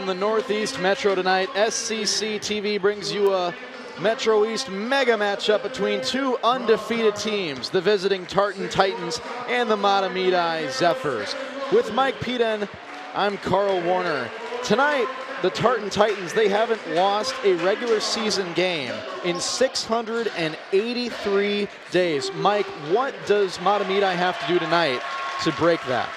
from the Northeast Metro tonight. SCC TV brings you a Metro East mega matchup between two undefeated teams, the visiting Tartan Titans and the Mahtomedi Zephyrs. With Mike Peden, I'm Carl Warner. Tonight, the Tartan Titans, they haven't lost a regular season game in 683 days. Mike, what does Mahtomedi have to do tonight to break that?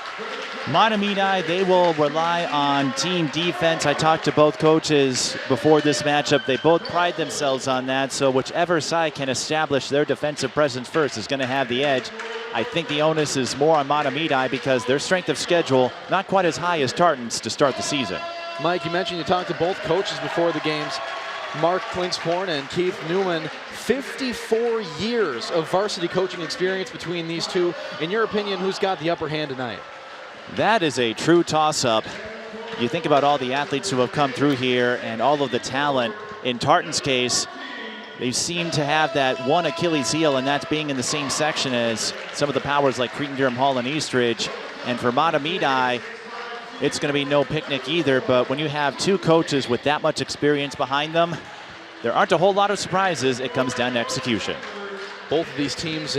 Mahtomedi, they will rely on team defense. I talked to both coaches before this matchup. They both pride themselves on that, so whichever side can establish their defensive presence first is going to have the edge. I think the onus is more on Mahtomedi because their strength of schedule not quite as high as Tartan's to start the season. Mike, you mentioned you talked to both coaches before the games. Mark Klinksporn and Keith Newman, 54 years of varsity coaching experience between these two. In your opinion, who's got the upper hand tonight? That is a true toss-up. You think about all the athletes who have come through here and all of the talent. In Tartan's case, they seem to have that one Achilles heel, and that's being in the same section as some of the powers like Cretan-Durham Hall and Eastridge. And for Mahtomedi, it's going to be no picnic either, but when you have two coaches with that much experience behind them, there aren't a whole lot of surprises. It comes down to execution. Both of these teams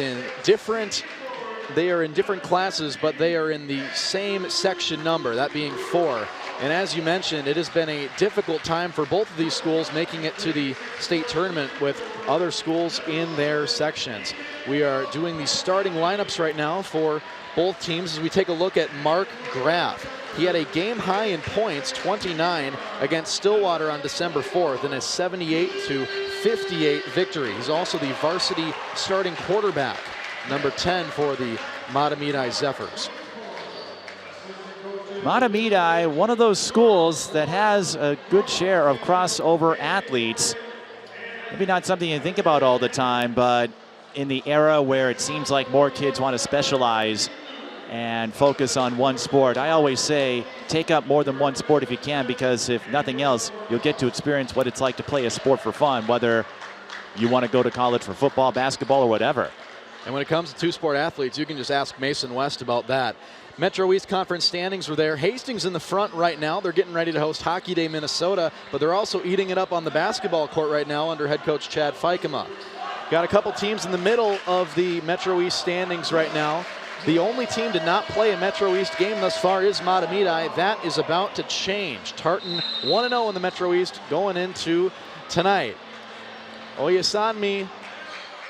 they are in different classes, but they are in the same section number, that being 4. And as you mentioned, it has been a difficult time for both of these schools making it to the state tournament with other schools in their sections. We are doing the starting lineups right now for both teams as we take a look at Mark Graff. He had a game high in points, 29, against Stillwater on December 4th in a 78-58 victory. He's also the varsity starting quarterback, number 10 for the Mahtomedi Zephyrs. Mahtomedi, one of those schools that has a good share of crossover athletes. Maybe not something you think about all the time, but in the era where it seems like more kids want to specialize and focus on one sport, I always say take up more than one sport if you can, because if nothing else, you'll get to experience what it's like to play a sport for fun, whether you want to go to college for football, basketball, or whatever. And when it comes to two-sport athletes, you can just ask Mason West about that. Metro East Conference standings were there. Hastings in the front right now. They're getting ready to host Hockey Day Minnesota, but they're also eating it up on the basketball court right now under head coach Chad Fikema. Got a couple teams in the middle of the Metro East standings right now. The only team to not play a Metro East game thus far is Mahtomedi. That is about to change. Tartan 1-0 in the Metro East going into tonight. Oyasanmi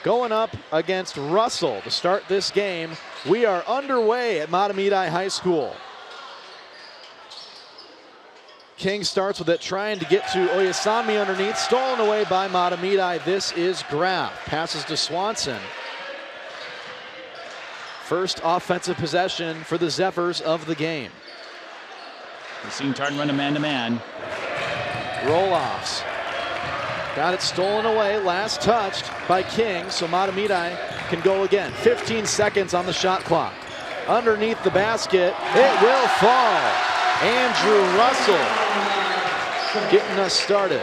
going up against Russell to start this game. We are underway at Mahtomedi High School. King starts with it, trying to get to Oyasanmi underneath. Stolen away by Mahtomedi. This is Graff. Passes to Swanson. First offensive possession for the Zephyrs of the game. We've seen Tartan run a man-to-man. Roll-offs. Got it stolen away, last touched by King, so Mahtomedi can go again. 15 seconds on the shot clock. Underneath the basket, it will fall. Andrew Russell getting us started.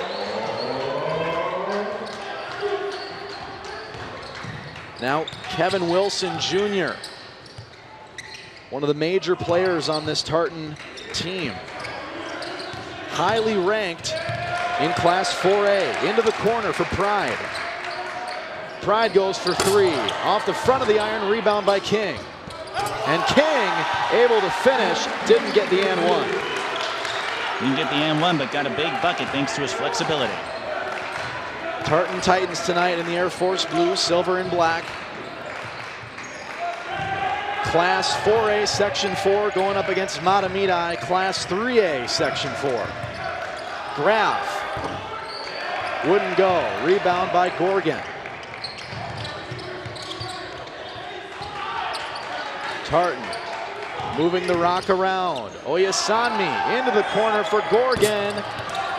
Now Kevin Wilson Jr., one of the major players on this Tartan team. Highly ranked in Class 4A. Into the corner for Pride. Pride goes for 3. Off the front of the iron, rebound by King. And King able to finish, didn't get the and one. Didn't get the and one, but got a big bucket thanks to his flexibility. Tartan Titans tonight in the Air Force blue, silver, and black. Class 4A Section 4 going up against Mahtomedi, Class 3A Section 4. Graff wouldn't go. Rebound by Gorgon. Tartan moving the rock around. Oyasanmi into the corner for Gorgon.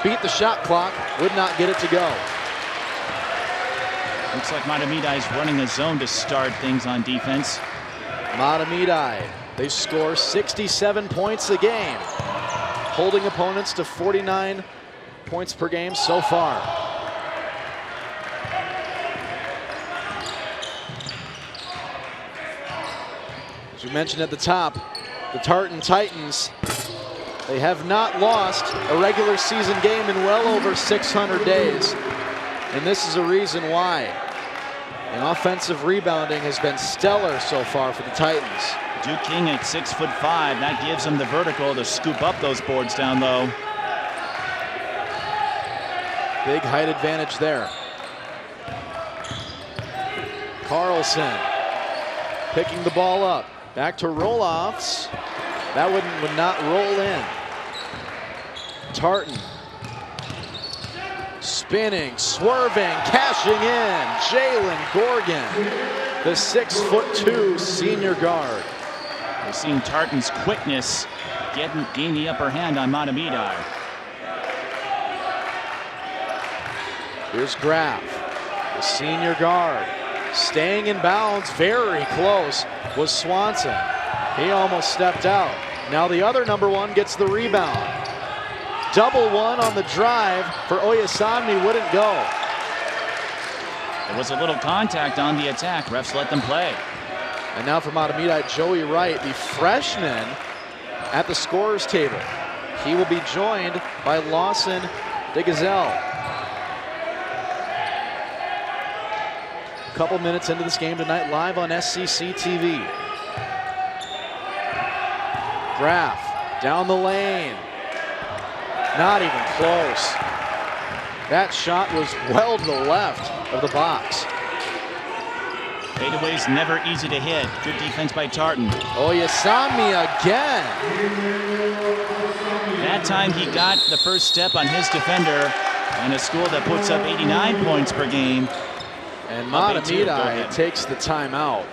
Beat the shot clock, would not get it to go. Looks like Mahtomedi is running a zone to start things on defense. Mahtomedi, they score 67 points a game, holding opponents to 49 points per game so far. As we mentioned at the top, the Tartan Titans They have not lost a regular season game in well over 600 days. And this is a reason why. And offensive rebounding has been stellar so far for the Titans. Duke King at 6'5". That gives him the vertical to scoop up those boards down low. Big height advantage there. Carlson picking the ball up. Back to Roloffs. That would not roll in. Tartan spinning, swerving, cashing in. Jalen Gorgon, the 6'2" senior guard. We're seeing Tartan's quickness gain the upper hand on Mahtomedi. Here's Graf, the senior guard, staying in bounds. Very close was Swanson. He almost stepped out. Now the other number one gets the rebound. Double one on the drive for Oyasanmi, wouldn't go. There was a little contact on the attack. Refs let them play. And now for Mahtomedi, Joey Wright, the freshman at the scorer's table. He will be joined by Lawson DeGazelle. A couple minutes into this game tonight, live on SCC TV. Graf down the lane. Not even close. That shot was well to the left of the box. Fadeaway's never easy to hit. Good defense by Tartan. Oyasanmi again. That time he got the first step on his defender, and a school that puts up 89 points per game. And Mahtomedi takes the timeout.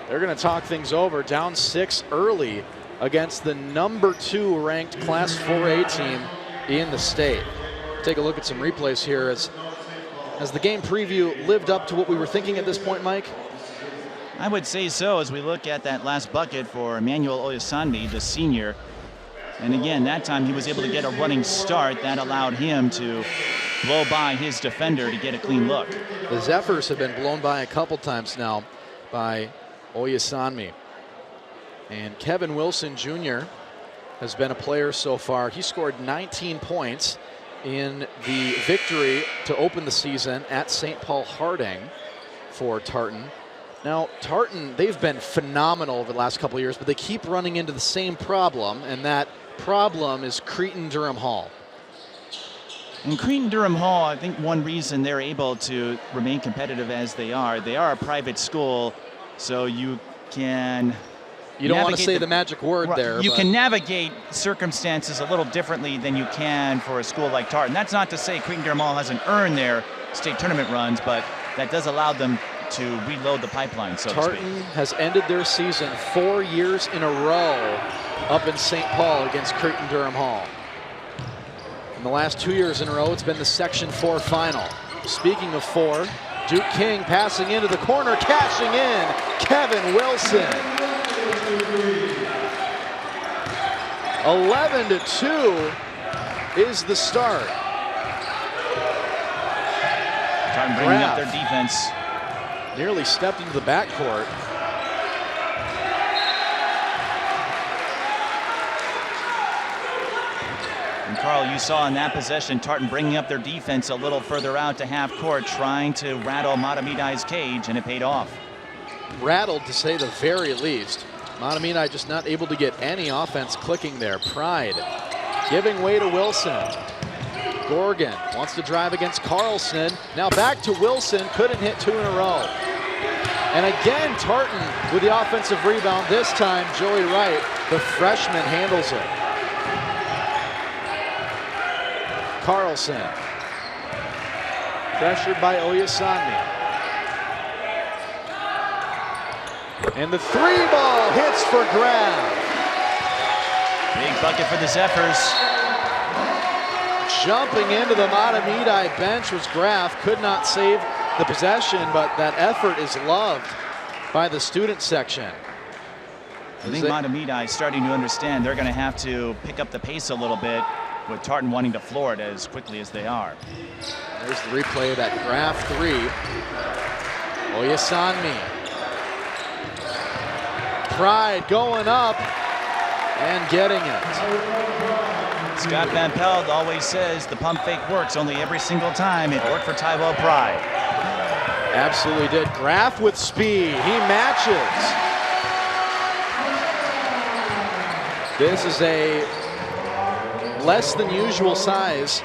They're going to talk things over. Down 6 early against the number 2 ranked Class 4A team in the state. Take a look at some replays here as the game preview lived up to what we were thinking at this point, Mike. I would say so, as we look at that last bucket for Emmanuel Oyasanmi, the senior. And again, that time he was able to get a running start. That allowed him to blow by his defender to get a clean look. The Zephyrs have been blown by a couple times now by Oyasanmi. And Kevin Wilson Jr. has been a player so far. He scored 19 points in the victory to open the season at St. Paul Harding for Tartan. Now, Tartan, they've been phenomenal over the last couple of years, but they keep running into the same problem, and that problem is Cretin-Durham Hall. And Cretin-Durham Hall, I think one reason they're able to remain competitive as they are a private school, so you can... You don't want to say the magic word there. You can navigate circumstances a little differently than you can for a school like Tartan. That's not to say Cretin-Durham Hall hasn't earned their state tournament runs, but that does allow them to reload the pipeline, so to speak. Tartan has ended their season 4 years in a row up in St. Paul against Cretin-Durham Hall. In the last 2 years in a row, it's been the Section 4 final. Speaking of 4, Duke King passing into the corner, cashing in, Kevin Wilson. 11-2 is the start. Tartan bringing up their defense. Nearly stepped into the backcourt. And Carl, you saw in that possession, Tartan bringing up their defense a little further out to half court, trying to rattle Mahtomedi's cage, and it paid off. Rattled, to say the very least. Mahtomedi just not able to get any offense clicking there. Pride giving way to Wilson. Gorgon wants to drive against Carlson. Now back to Wilson, couldn't hit 2 in a row. And again, Tartan with the offensive rebound. This time, Joey Wright, the freshman, handles it. Carlson, pressured by Oyasanmi. And the 3-ball hits for Graf. Big bucket for the Zephyrs. Jumping into the Mahtomedi bench was Graf. Could not save the possession, but that effort is loved by the student section. I think Mahtomedi is starting to understand they're going to have to pick up the pace a little bit, with Tartan wanting to floor it as quickly as they are. There's the replay of that Graf 3. Oyasanmi. Pride going up and getting it. Scott Van Pelt always says the pump fake works only every single time. It worked for Tyrell Pride. Absolutely did. Graf with speed. He matches. This is a less than usual size,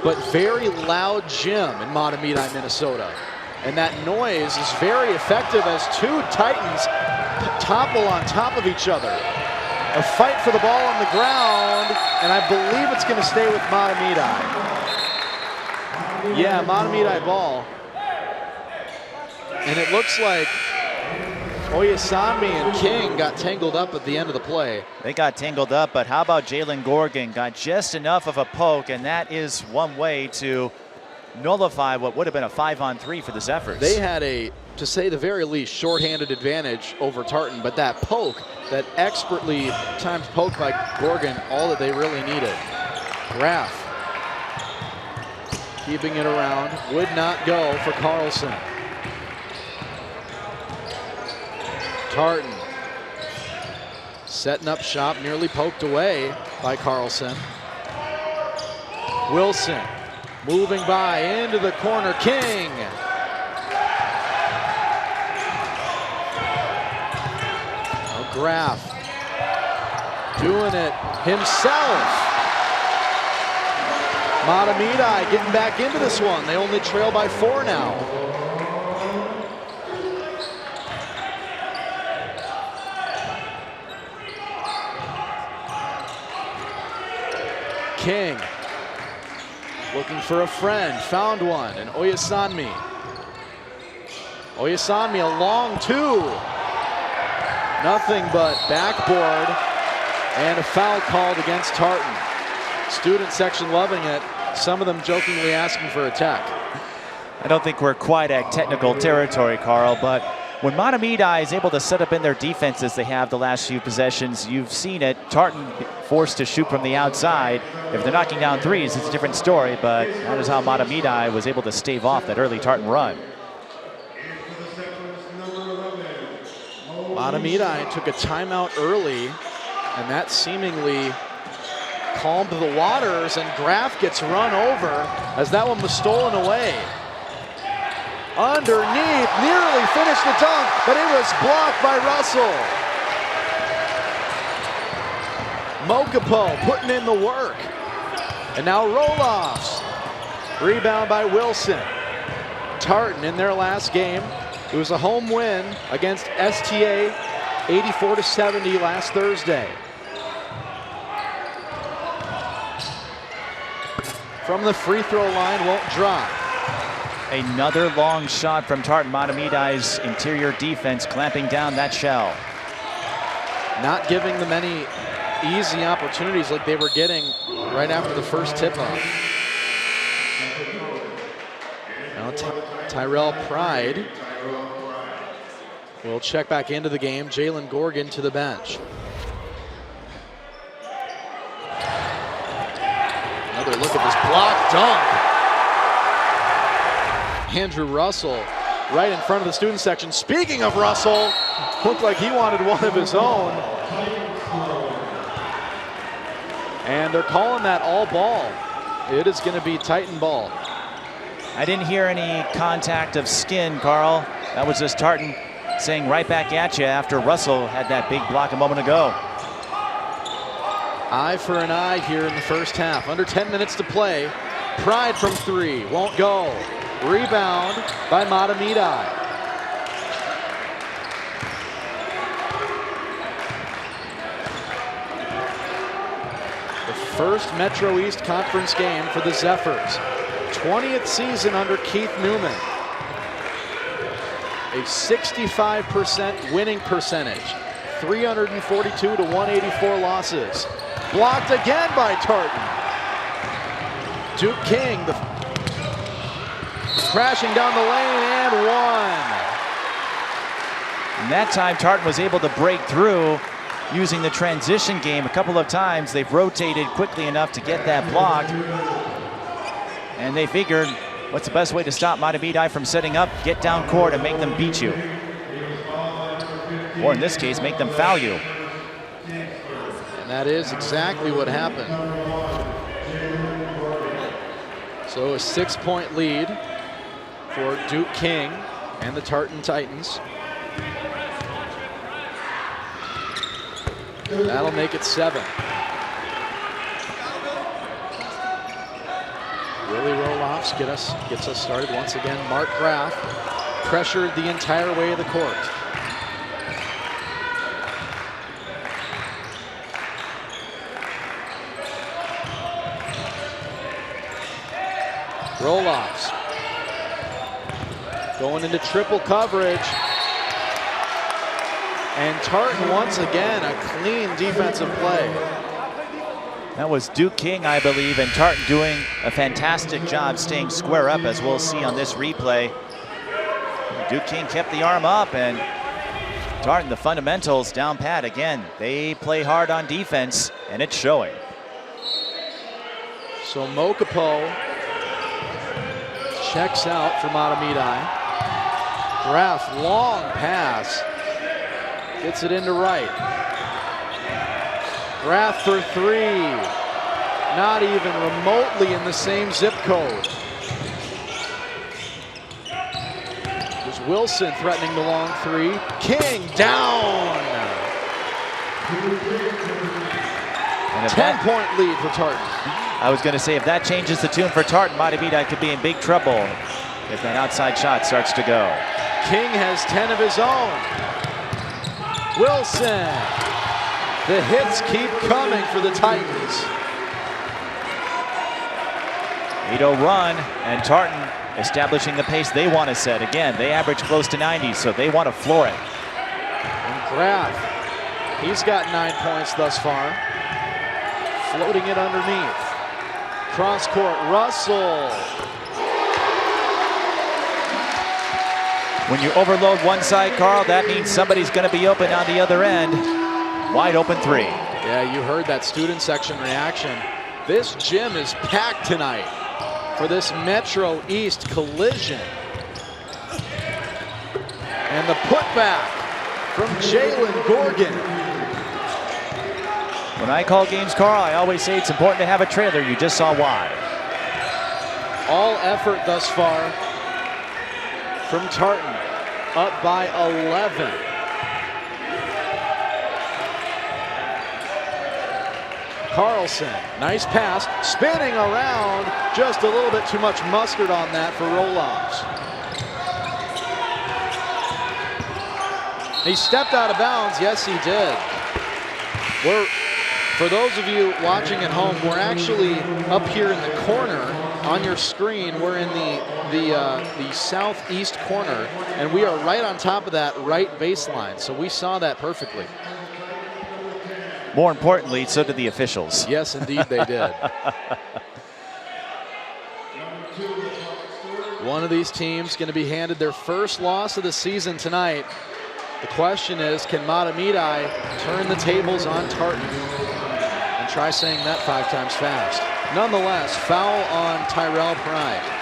but very loud gym in Mahtomedi, Minnesota. And that noise is very effective as two Titans topple on top of each other. A fight for the ball on the ground, and I believe it's going to stay with Mahtomedi. Yeah, Mahtomedi ball. And it looks like Oyasami and King got tangled up at the end of the play. They got tangled up, but how about Jalen Gorgon? Got just enough of a poke, and that is one way to nullify what would have been a 5-on-3 for the Zephyrs. They had a, to say the very least, shorthanded advantage over Tartan, but that poke, that expertly timed poke by Gorgon, all that they really needed. Graf keeping it around, would not go for Carlson. Tartan setting up shop, nearly poked away by Carlson. Wilson moving by into the corner. King. Oh, Graf doing it himself. Mahtomedi getting back into this one. They only trail by 4 now. King looking for a friend, found one, and Oyasami. Oyasami a long 2. Nothing but backboard and a foul called against Tartan. Student section loving it, some of them jokingly asking for a tech. I don't think we're quite at technical territory, Carl, but when Mahtomedi is able to set up in their defenses they have the last few possessions, you've seen it. Tartan forced to shoot from the outside. If they're knocking down threes, it's a different story, but that is how Mahtomedi was able to stave off that early Tartan run. Mahtomedi took a timeout early, and that seemingly calmed the waters, and Graf gets run over as that one was stolen away. Underneath, nearly finished the dunk, but it was blocked by Russell. Mokapo putting in the work. And now roll-offs. Rebound by Wilson. Tartan in their last game. It was a home win against STA, 84-70 last Thursday. From the free throw line, won't drop. Another long shot from Tartan. Mahtomedi's interior defense clamping down that shell. Not giving them any easy opportunities like they were getting right after the first tip-off. Now Tyrell Pride will check back into the game. Jalen Gorgon to the bench. Another look at this block dunk. Andrew Russell right in front of the student section. Speaking of Russell, looked like he wanted one of his own. And they're calling that all ball. It is going to be Titan ball. I didn't hear any contact of skin, Carl. That was just Tartan saying right back at you after Russell had that big block a moment ago. Eye for an eye here in the first half. Under 10 minutes to play. Pride from 3, won't go. Rebound by Mahtomedi. The first Metro East Conference game for the Zephyrs. 20th season under Keith Newman. A 65% winning percentage. 342 to 184 losses. Blocked again by Tartan. Duke King, crashing down the lane and one. And that time Tartan was able to break through using the transition game a couple of times. They've rotated quickly enough to get that block. And they figured, what's the best way to stop Mahtomedi from setting up? Get down court and make them beat you. Or in this case, make them foul you. And that is exactly what happened. So a 6-point lead for Duke King and the Tartan Titans. That'll make it 7. Willie Roloffs gets us started once again. Mark Graf pressured the entire way of the court. Roloffs going into triple coverage. And Tartan once again, a clean defensive play. That was Duke King, I believe, and Tartan doing a fantastic job staying square up, as we'll see on this replay. Duke King kept the arm up, and Tartan, the fundamentals down pat. Again, they play hard on defense, and it's showing. So Mokapo checks out for Mahtomedi. Graf, long pass. Gets it into right. Graf for 3. Not even remotely in the same zip code. There's Wilson threatening the long 3. King down. And if 10-point lead for Tartan. I was going to say, if that changes the tune for Tartan, Mahtomedi could be in big trouble if that outside shot starts to go. King has 10 of his own. Wilson. The hits keep coming for the Titans. 8-0 run, and Tartan establishing the pace they want to set. Again, they average close to 90, so they want to floor it. And Graf, he's got 9 points thus far. Floating it underneath. Cross court, Russell. When you overload one side, Carl, that means somebody's going to be open on the other end. Wide open 3. Yeah, you heard that student section reaction. This gym is packed tonight for this Metro East collision. And the putback from Jalen Gorgon. When I call games, Carl, I always say it's important to have a trailer. You just saw why. All effort thus far from Tartan, up by 11. Carlson, nice pass, spinning around, just a little bit too much mustard on that for Roloffs. He stepped out of bounds, yes he did. For those of you watching at home, we're actually up here in the corner on your screen. We're in the southeast corner, and we are right on top of that right baseline, so we saw that perfectly. More importantly, so did the officials. Yes, indeed they did. One of these teams going to be handed their first loss of the season tonight. The question is, can Mahtomedi turn the tables on Tartan? And try saying that 5 times fast. Nonetheless, foul on Tyrell Pride.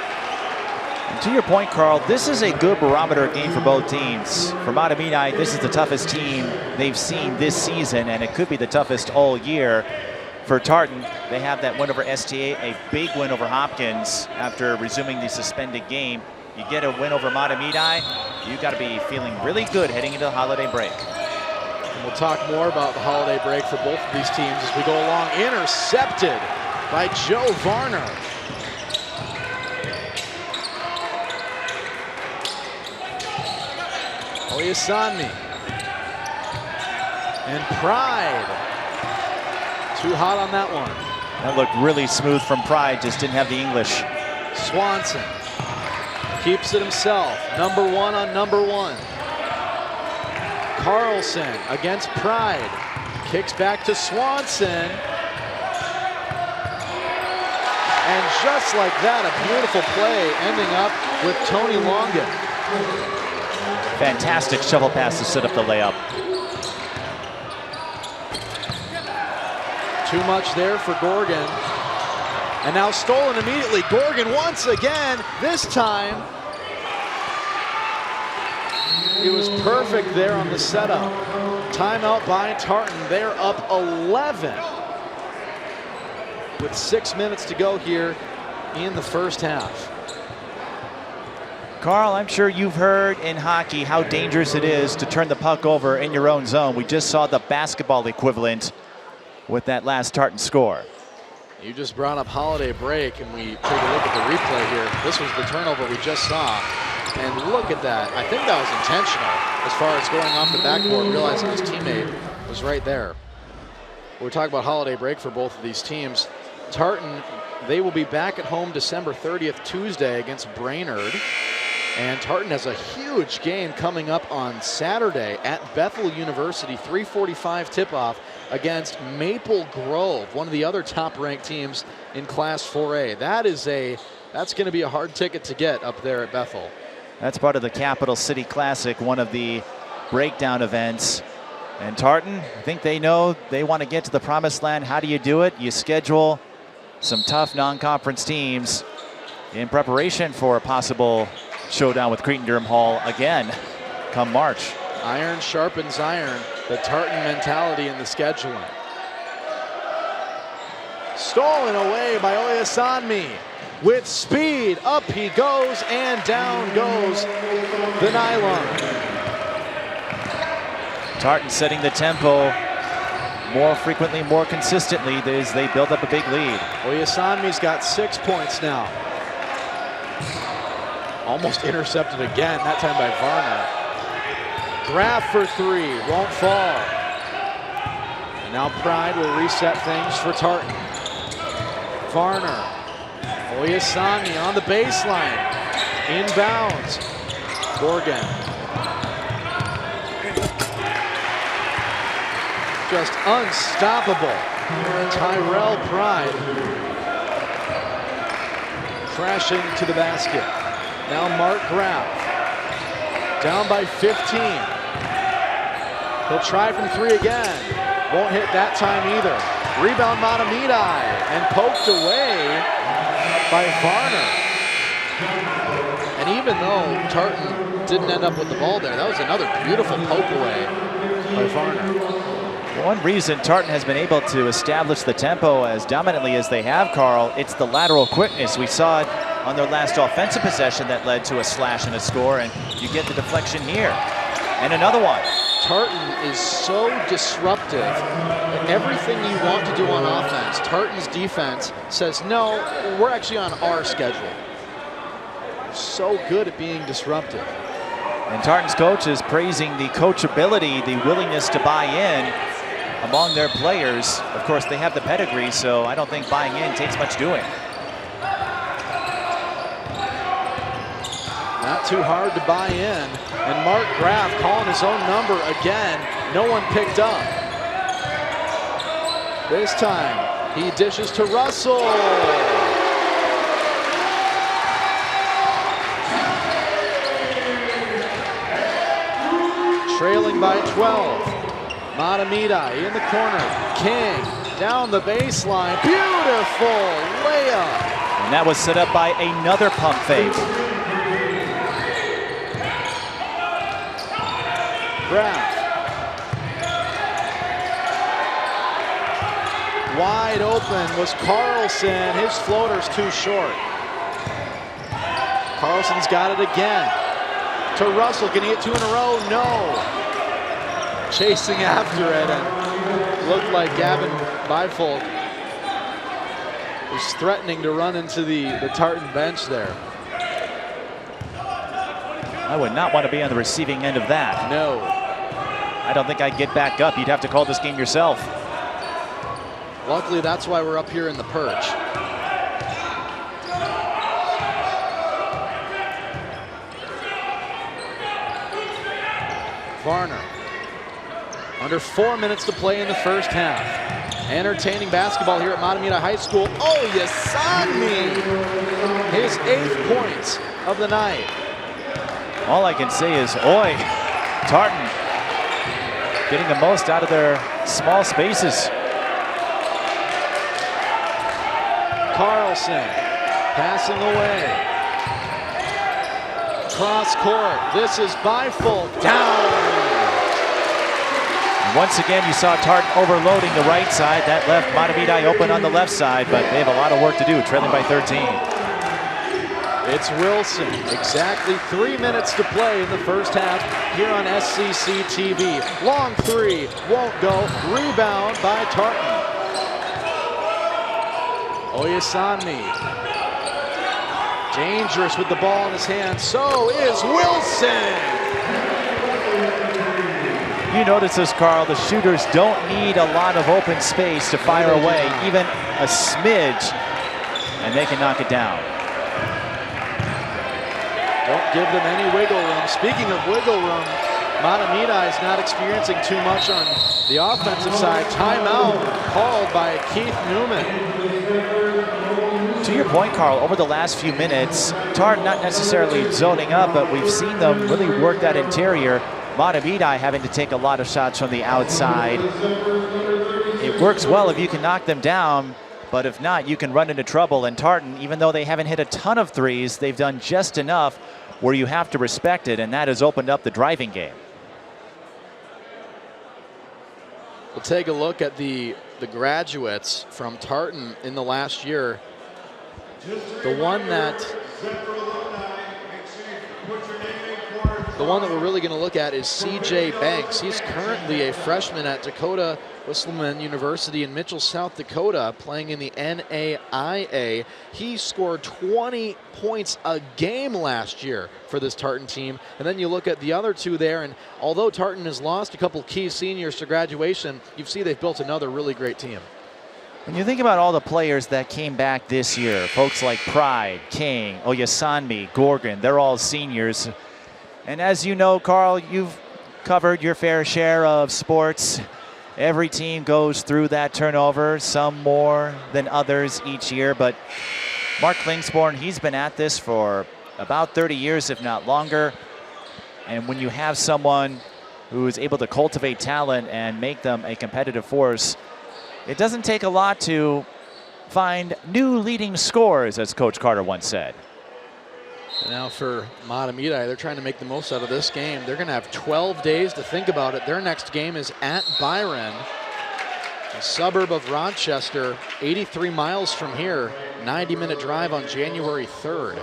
And to your point, Carl, this is a good barometer game for both teams. For Mahtomedi, this is the toughest team they've seen this season, and it could be the toughest all year. For Tartan, they have that win over STA, a big win over Hopkins after resuming the suspended game. You get a win over Mahtomedi, you got to be feeling really good heading into the holiday break. And we'll talk more about the holiday break for both of these teams as we go along. Intercepted by Joe Varner. Oyasani. And Pride. Too hot on that one. That looked really smooth from Pride, just didn't have the English. Swanson keeps it himself. Number 1 on number 1. Carlson against Pride. Kicks back to Swanson. And just like that, a beautiful play ending up with Tony Longan. Fantastic shovel pass to set up the layup. Too much there for Gorgon. And now stolen immediately. Gorgon once again. This time, it was perfect there on the setup. Timeout by Tartan. They're up 11 with 6 minutes to go here in the first half. Carl, I'm sure you've heard in hockey how dangerous it is to turn the puck over in your own zone. We just saw the basketball equivalent with that last Tartan score. You just brought up holiday break, and we take a look at the replay here. This was the turnover we just saw. And look at that. I think that was intentional as far as going off the backboard, realizing his teammate was right there. We're talking about holiday break for both of these teams. Tartan, they will be back at home December 30th, Tuesday against Brainerd. And Tartan has a huge game coming up on Saturday at Bethel University, 3:45 tip-off against Maple Grove, one of the other top-ranked teams in Class 4A. That's going to be a hard ticket to get up there at Bethel. That's part of the Capital City Classic, one of the breakdown events. And Tartan, I think they know they want to get to the promised land. How do you do it? You schedule some tough non-conference teams in preparation for a possible showdown with Cretin-Derham Hall again come March. Iron sharpens iron, the Tartan mentality in the scheduling. Stolen away by Oyasanmi. With speed, up he goes, and down goes the nylon. Tartan setting the tempo more frequently, more consistently as they build up a big lead. Oyasanmi's got 6 points now. Almost intercepted again, that time by Varner. Graf for three, won't fall. And now Pride will reset things for Tartan. Varner, Oyasanmi on the baseline, inbounds. Gorgon. Just unstoppable. Tyrell Pride crashing to the basket. Now Mark Graf, down by 15. He'll try from three again. Won't hit that time either. Rebound Mahtomedi, and poked away by Varner. And even though Tartan didn't end up with the ball there, that was another beautiful poke away by Varner. One reason Tartan has been able to establish the tempo as dominantly as they have, Carl, it's the lateral quickness. We saw it on their last offensive possession that led to a slash and a score, and you get the deflection here. And another one. Tartan is so disruptive. Everything you want to do on offense, Tartan's defense says, no, we're actually on our schedule. So good at being disruptive. And Tartan's coach is praising the coachability, the willingness to buy in among their players. Of course, they have the pedigree, so I don't think buying in takes much doing. Not too hard to buy in. And Mark Graf calling his own number again. No one picked up. This time, he dishes to Russell. Trailing by 12. Mahtomedi in the corner. King down the baseline. Beautiful layup. And that was set up by another pump fake. Graf. Wide open was Carlson. His floater's too short. Carlson's got it again. To Russell, can he hit two in a row? No. Chasing after it, and looked like Gavin Bifold was threatening to run into the Tartan bench there. I would not want to be on the receiving end of that. No. I don't think I'd get back up. You'd have to call this game yourself. Luckily, that's why we're up here in the perch. Varner. Under 4 minutes to play in the first half. Entertaining basketball here at Mahtomedi High School. Oh, Oyasanmi! His 8th points of the night. All I can say is, oi, Tartan getting the most out of their small spaces. Carlson passing away. Cross court. This is Bifold. Down. And once again, you saw Tartan overloading the right side. That left Mahtomedi open on the left side, but they have a lot of work to do, trailing by 13. It's Wilson. Exactly 3 minutes to play in the first half here on SCC TV. Long three, won't go. Rebound by Tartan. Oyesanmi. Dangerous with the ball in his hand. So is Wilson. You notice this, Carl, the shooters don't need a lot of open space to fire away, even a smidge, and they can knock it down. Don't give them any wiggle room. Speaking of wiggle room, Mahtomedi is not experiencing too much on the offensive side. Timeout called by Keith Newman. To your point, Carl, over the last few minutes, Tartan not necessarily zoning up, but we've seen them really work that interior. Mahtomedi having to take a lot of shots from the outside. It works well if you can knock them down, but if not, you can run into trouble. And Tartan, even though they haven't hit a ton of threes, they've done just enough where you have to respect it, and that has opened up the driving game. We'll take a look at the graduates from Tartan in the last year. The one that we're really going to look at is C.J. Banks. He's currently a freshman at Dakota Wesleyan University in Mitchell, South Dakota, playing in the NAIA. He scored 20 points a game last year for this Tartan team. And then you look at the other two there, and although Tartan has lost a couple key seniors to graduation, you see they've built another really great team. When you think about all the players that came back this year, folks like Pride, King, Oyesanmi, Gorgon, they're all seniors. And as you know, Carl, you've covered your fair share of sports. Every team goes through that turnover, some more than others each year. But Mark Klingsporn, he's been at this for about 30 years, if not longer. And when you have someone who is able to cultivate talent and make them a competitive force, it doesn't take a lot to find new leading scores, as Coach Carter once said. And now for Mahtomedi, they're trying to make the most out of this game. They're going to have 12 days to think about it. Their next game is at Byron, a suburb of Rochester, 83 miles from here, 90-minute drive on January 3rd.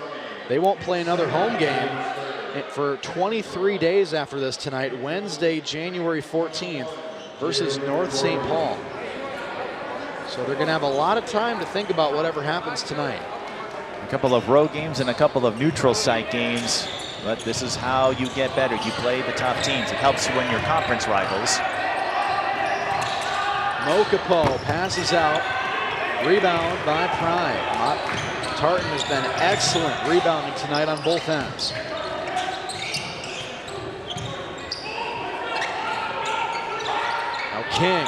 They won't play another home game for 23 days after this tonight, Wednesday, January 14th versus North St. Paul. So they're going to have a lot of time to think about whatever happens tonight. A couple of road games and a couple of neutral site games, but this is how you get better. You play the top teams. It helps you win your conference rivals. Mokapo passes out. Rebound by Pride. Tartan has been excellent rebounding tonight on both ends. Now King.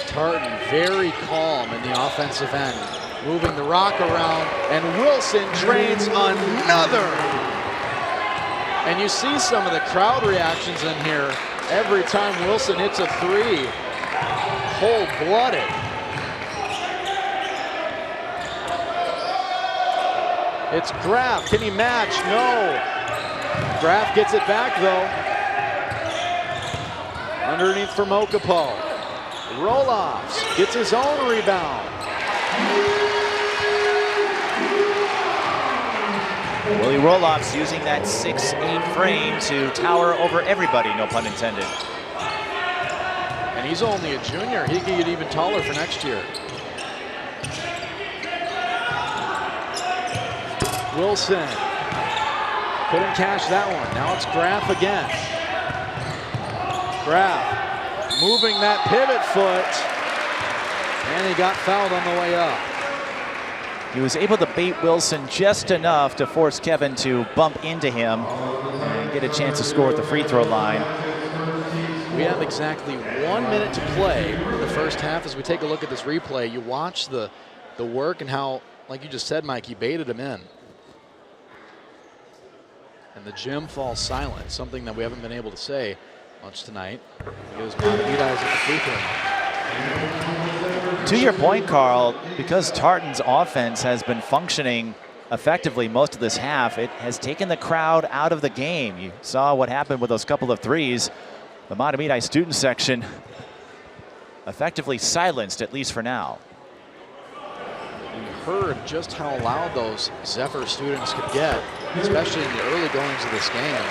Tartan very calm in the offensive end, moving the rock around, and Wilson drains another. And you see some of the crowd reactions in here every time Wilson hits a three. Cold-blooded. It's Graff. Can he match? No. Graff gets it back though. Underneath for Mokapo. Roloffs gets his own rebound. Willie Roloffs using that 6'8" frame to tower over everybody, no pun intended. And he's only a junior. He could get even taller for next year. Wilson couldn't cash that one. Now it's Graff again. Graff moving that pivot foot, and he got fouled on the way up. He was able to bait Wilson just enough to force Kevin to bump into him and get a chance to score at the free throw line. We have exactly 1 minute to play in the first half. As we take a look at this replay, you watch the work and how, like you just said, Mike, he baited him in. And the gym falls silent, something that we haven't been able to say much tonight, because Mahtomedi is at the free throw. To your point, Carl, because Tartan's offense has been functioning effectively most of this half, it has taken the crowd out of the game. You saw what happened with those couple of threes. The Mahtomedi student section effectively silenced, at least for now. heard just how loud those Zephyr students could get, especially in the early goings of this game.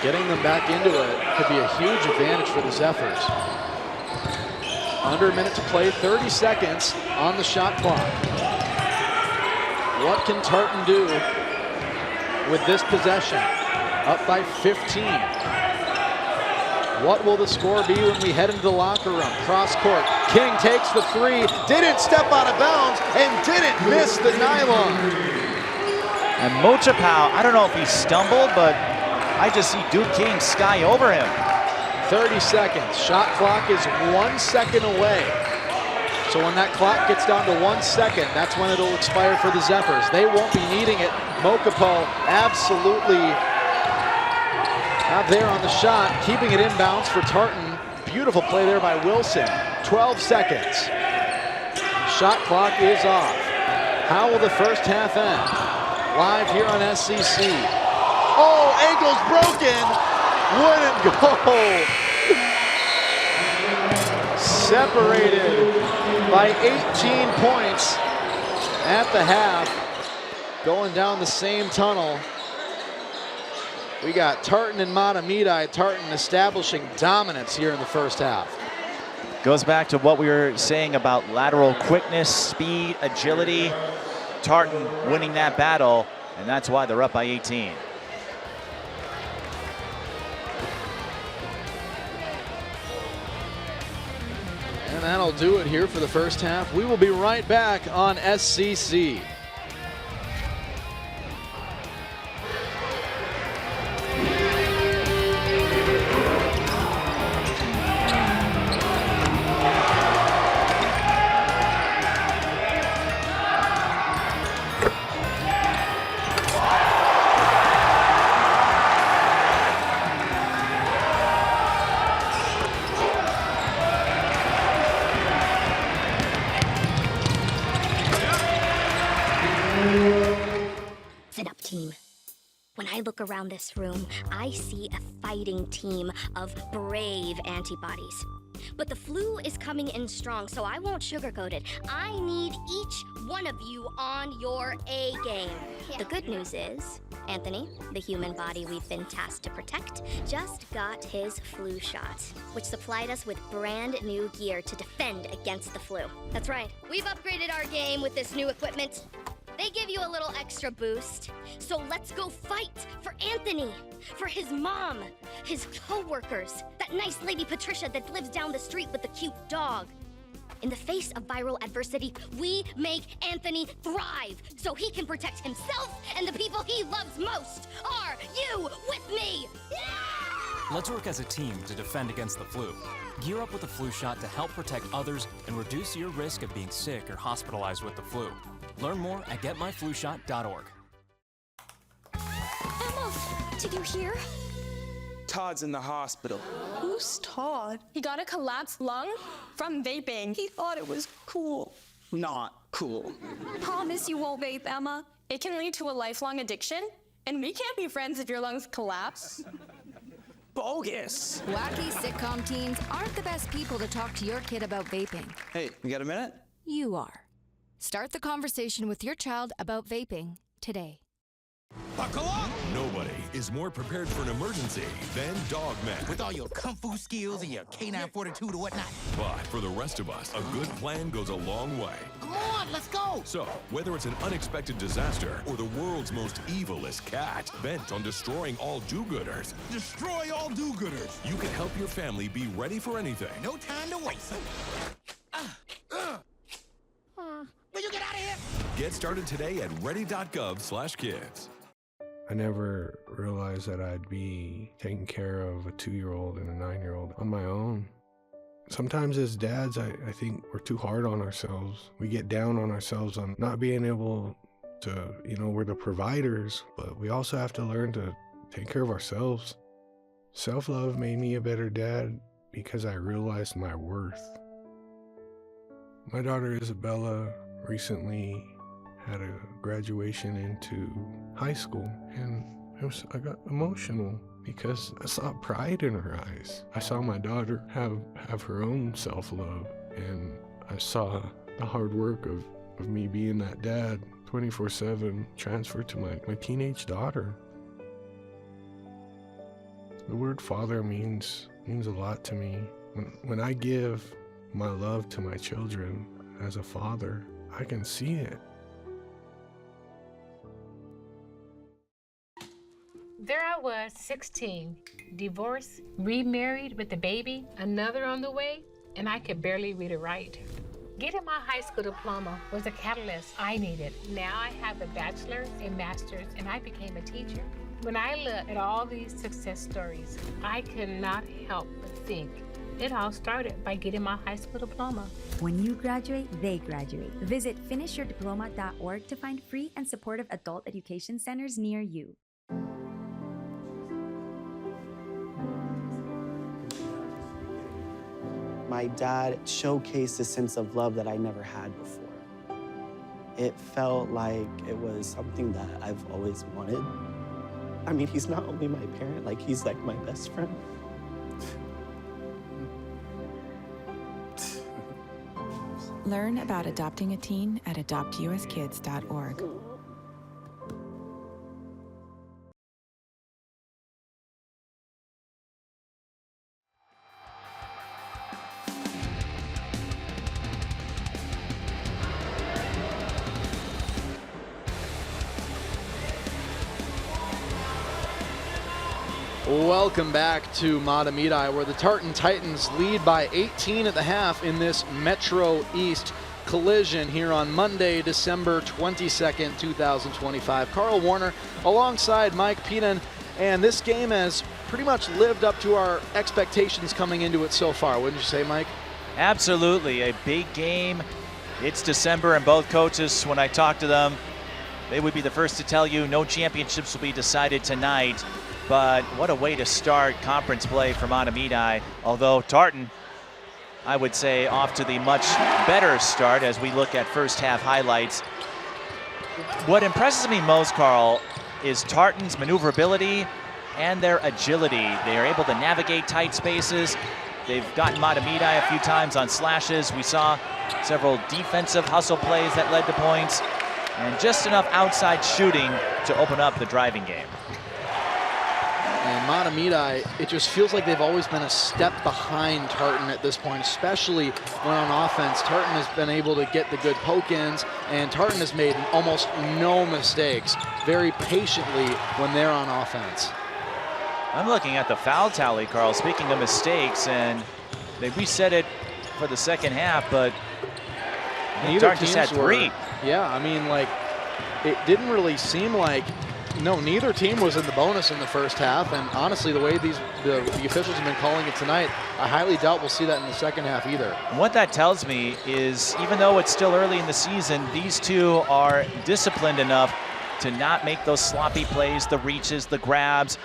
Getting them back into it could be a huge advantage for the Zephyrs. Under a minute to play, 30 seconds on the shot clock. What can Tartan do with this possession? Up by 15. What will the score be when we head into the locker room? Cross court. King takes the three, didn't step out of bounds, and didn't miss the nylon. And Mochapau, I don't know if he stumbled, but I just see Duke King sky over him. 30 seconds. Shot clock is 1 second away. So when that clock gets down to 1 second, that's when it'll expire for the Zephyrs. They won't be needing it. Mochapo absolutely out there on the shot, keeping it inbounds for Tartan. Beautiful play there by Wilson. 12 seconds. Shot clock is off. How will the first half end? Live here on SCC. Oh, ankle's broken. Wouldn't go. Separated by 18 points at the half. Going down the same tunnel. We got Tartan and Mahtomedi. Tartan establishing dominance here in the first half. Goes back to what we were saying about lateral quickness, speed, agility. Tartan winning that battle, and that's why they're up by 18. And that'll do it here for the first half. We will be right back on SCC. I look around this room, I see a fighting team of brave antibodies. But the flu is coming in strong, so I won't sugarcoat it. I need each one of you on your A game. The good news is, Anthony, the human body we've been tasked to protect, just got his flu shot, which supplied us with brand new gear to defend against the flu. That's right, we've upgraded our game with this new equipment. They give you a little extra boost. So let's go fight for Anthony, for his mom, his co-workers, that nice lady Patricia that lives down the street with the cute dog. In the face of viral adversity, we make Anthony thrive so he can protect himself and the people he loves most. Are you with me? Yeah! Let's work as a team to defend against the flu. Gear up with a flu shot to help protect others and reduce your risk of being sick or hospitalized with the flu. Learn more at getmyflushot.org. Emma, did you hear? Todd's in the hospital. Who's Todd? He got a collapsed lung from vaping. He thought it was cool. Not cool. Promise you won't vape, Emma. It can lead to a lifelong addiction, and we can't be friends if your lungs collapse. Bogus. Wacky sitcom teens aren't the best people to talk to your kid about vaping. Hey, you got a minute? You are. Start the conversation with your child about vaping today. Buckle up! Nobody is more prepared for an emergency than Dogman. With all your kung fu skills and your canine fortitude or whatnot. But for the rest of us, a good plan goes a long way. Come on, let's go! So, whether it's an unexpected disaster or the world's most evilest cat bent on destroying all do-gooders, Destroy all do-gooders! you can help your family be ready for anything. No time to waste. Will you get out of here? Get started today at ready.gov/kids. I never realized that I'd be taking care of a 2-year-old and a 9-year-old on my own. Sometimes as dads, I think we're too hard on ourselves. We get down on ourselves on not being able to, we're the providers, but we also have to learn to take care of ourselves. Self-love made me a better dad because I realized my worth. My daughter Isabella recently had a graduation into high school, and I got emotional because I saw pride in her eyes. I saw my daughter have her own self-love, and I saw the hard work of of me being that dad 24/7 transferred to my teenage daughter. The word father means a lot to me. When I give my love to my children as a father, I can see it. There I was, 16, divorced, remarried with a baby, another on the way, and I could barely read or write. Getting my high school diploma was a catalyst I needed. Now I have a bachelor's, a master's, and I became a teacher. When I look at all these success stories, I could not help but think it all started by getting my high school diploma. When you graduate, they graduate. Visit finishyourdiploma.org to find free and supportive adult education centers near you. My dad showcased a sense of love that I never had before. It felt like it was something that I've always wanted. I mean, he's not only my parent, like he's like my best friend. Learn about adopting a teen at adoptuskids.org. Welcome back to Mahtomedi, where the Tartan Titans lead by 18 at the half in this Metro East collision here on Monday, December 22nd, 2025. Carl Warner alongside Mike Peenan, and this game has pretty much lived up to our expectations coming into it so far, wouldn't you say, Mike? Absolutely, a big game. It's December, and both coaches, when I talk to them, they would be the first to tell you no championships will be decided tonight. But what a way to start conference play for Mahtomedi. Although Tartan, I would say, off to the much better start as we look at first half highlights. What impresses me most, Carl, is Tartan's maneuverability and their agility. They are able to navigate tight spaces. They've gotten Mahtomedi a few times on slashes. We saw several defensive hustle plays that led to points, and just enough outside shooting to open up the driving game. And Mahtomedi, it just feels like they've always been a step behind Tartan at this point, especially when on offense. Tartan has been able to get the good poke-ins, and Tartan has made almost no mistakes very patiently when they're on offense. I'm looking at the foul tally, Carl, speaking of mistakes, and they reset it for the second half, but Tartan just had three. Yeah, I mean, like, it didn't really seem like, no, neither team was in the bonus in the first half, and honestly, the way the officials have been calling it tonight, I highly doubt we'll see that in the second half either. And what that tells me is, even though it's still early in the season, these two are disciplined enough to not make those sloppy plays, the reaches, the grabs.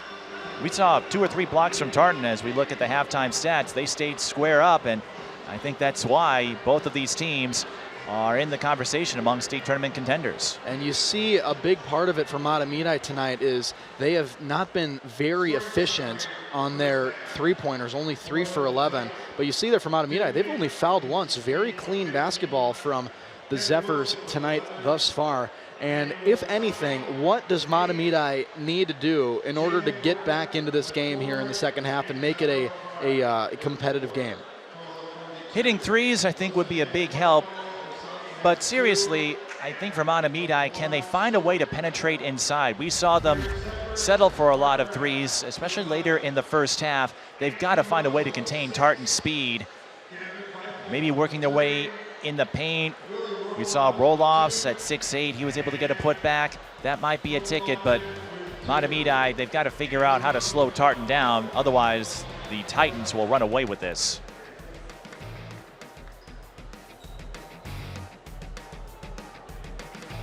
We saw 2 or 3 blocks from Tartan as we look at the halftime stats. They stayed square up, and I think that's why both of these teams are in the conversation among state tournament contenders. And you see a big part of it for Mahtomedi tonight is they have not been very efficient on their three-pointers, only 3 for 11. But you see there for Mahtomedi, they've only fouled once. Very clean basketball from the Zephyrs tonight thus far. And if anything, what does Mahtomedi need to do in order to get back into this game here in the second half and make it a competitive game? Hitting threes, I think, would be a big help. But seriously, I think for Mahtomedi, can they find a way to penetrate inside? We saw them settle for a lot of threes, especially later in the first half. They've got to find a way to contain Tartan's speed. Maybe working their way in the paint. We saw roll-offs at 6'8". He was able to get a putback. That might be a ticket, but Mahtomedi, they've got to figure out how to slow Tartan down. Otherwise, the Titans will run away with this.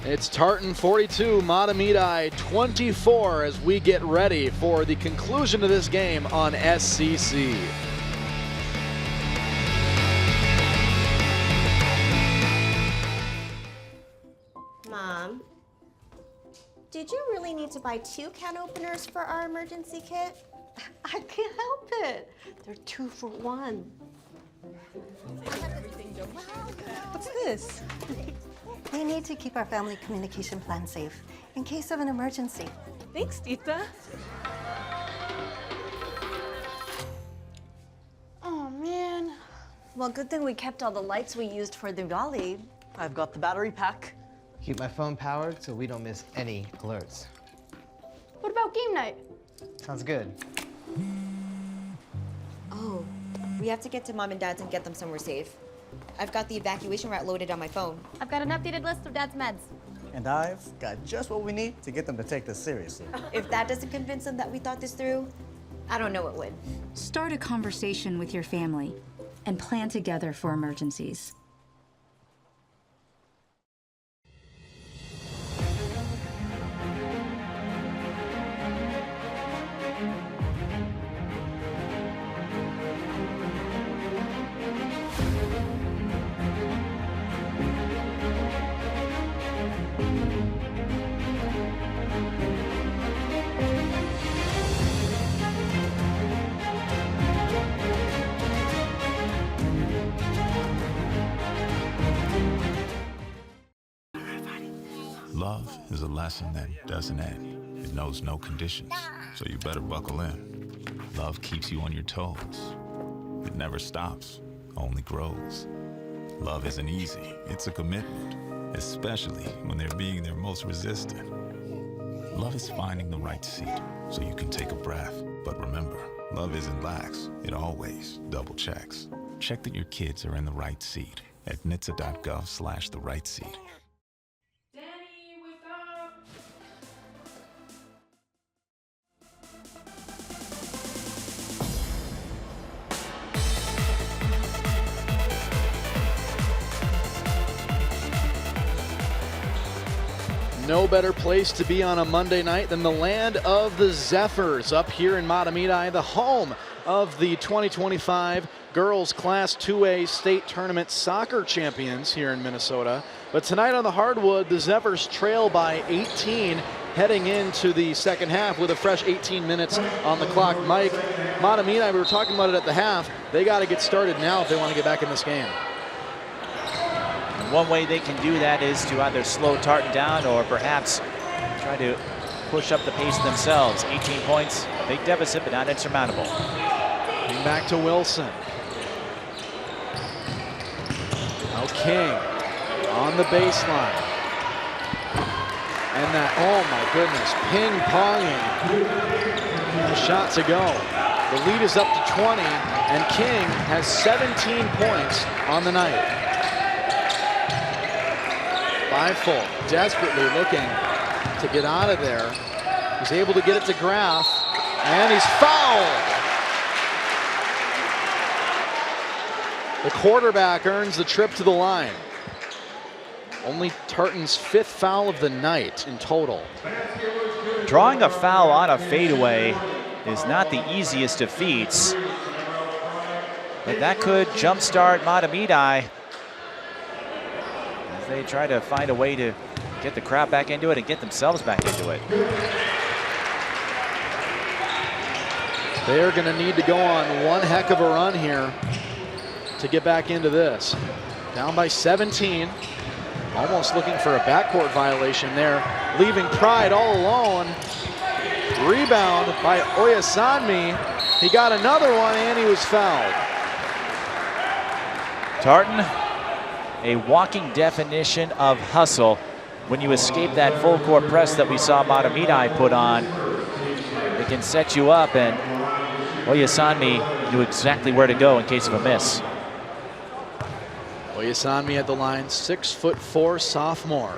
It's Tartan 42, Mahtomedi 24 as we get ready for the conclusion of this game on SCC. Mom, did you really need to buy 2 can openers for our emergency kit? I can't help it. They're 2 for 1. What's this? We need to keep our family communication plan safe in case of an emergency. Thanks, Tita. Oh, man. Well, good thing we kept all the lights we used for the rally. I've got the battery pack. Keep my phone powered so we don't miss any alerts. What about game night? Sounds good. Oh, we have to get to Mom and Dad's and get them somewhere safe. I've got the evacuation route loaded on my phone. I've got an updated list of Dad's meds. And I've got just what we need to get them to take this seriously. If that doesn't convince them that we thought this through, I don't know what would. Start a conversation with your family and plan together for emergencies. Love is a lesson that doesn't end. It knows no conditions, so you better buckle in. Love keeps you on your toes. It never stops, only grows. Love isn't easy, it's a commitment, especially when they're being their most resistant. Love is finding the right seat so you can take a breath. But remember, love isn't lax, it always double checks. Check that your kids are in the right seat at NHTSA.gov/the right seat. No better place to be on a Monday night than the land of the Zephyrs up here in Mahtomedi, the home of the 2025 Girls Class 2A State Tournament Soccer Champions here in Minnesota. But tonight on the hardwood, the Zephyrs trail by 18 heading into the second half with a fresh 18 minutes on the clock. Mike, Mahtomedi, we were talking about it at the half. They got to get started now if they want to get back in this game. One way they can do that is to either slow Tartan down or perhaps try to push up the pace themselves. 18 points, big deficit, but not insurmountable. Back to Wilson. Now King on the baseline. And that, oh my goodness, ping-ponging. A shot to go. The lead is up to 20, and King has 17 points on the night. Beifel desperately looking to get out of there. He's able to get it to Graf, and he's fouled. The quarterback earns the trip to the line. Only Tartan's 5th foul of the night in total. Drawing a foul on a fadeaway is not the easiest of feats, but that could jumpstart Mahtomedi as they try to find a way to get the crowd back into it and get themselves back into it. They're going to need to go on one heck of a run here to get back into this. Down by 17. Almost looking for a backcourt violation there. Leaving Pride all alone. Rebound by Oyasanmi. He got another one and he was fouled. Tartan, a walking definition of hustle. When you escape that full court press that we saw Mahtomedi put on, it can set you up, and Oyasanmi knew exactly where to go in case of a miss. Oyasanmi at the line, 6'4" sophomore.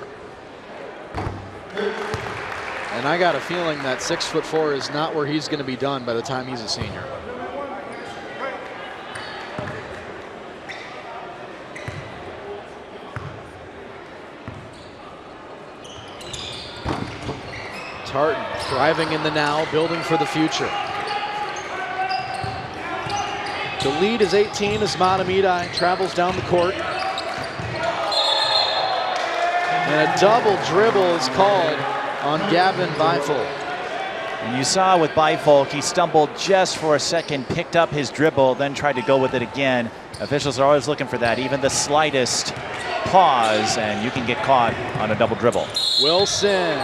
And I got a feeling that 6'4" is not where he's going to be done by the time he's a senior. Tartan thriving in the now, building for the future. The lead is 18 as Mahtomedi travels down the court. And a double dribble is called on Gavin Beifel. And you saw with Beifel, he stumbled just for a second, picked up his dribble, then tried to go with it again. Officials are always looking for that, even the slightest pause, and you can get caught on a double dribble. Wilson.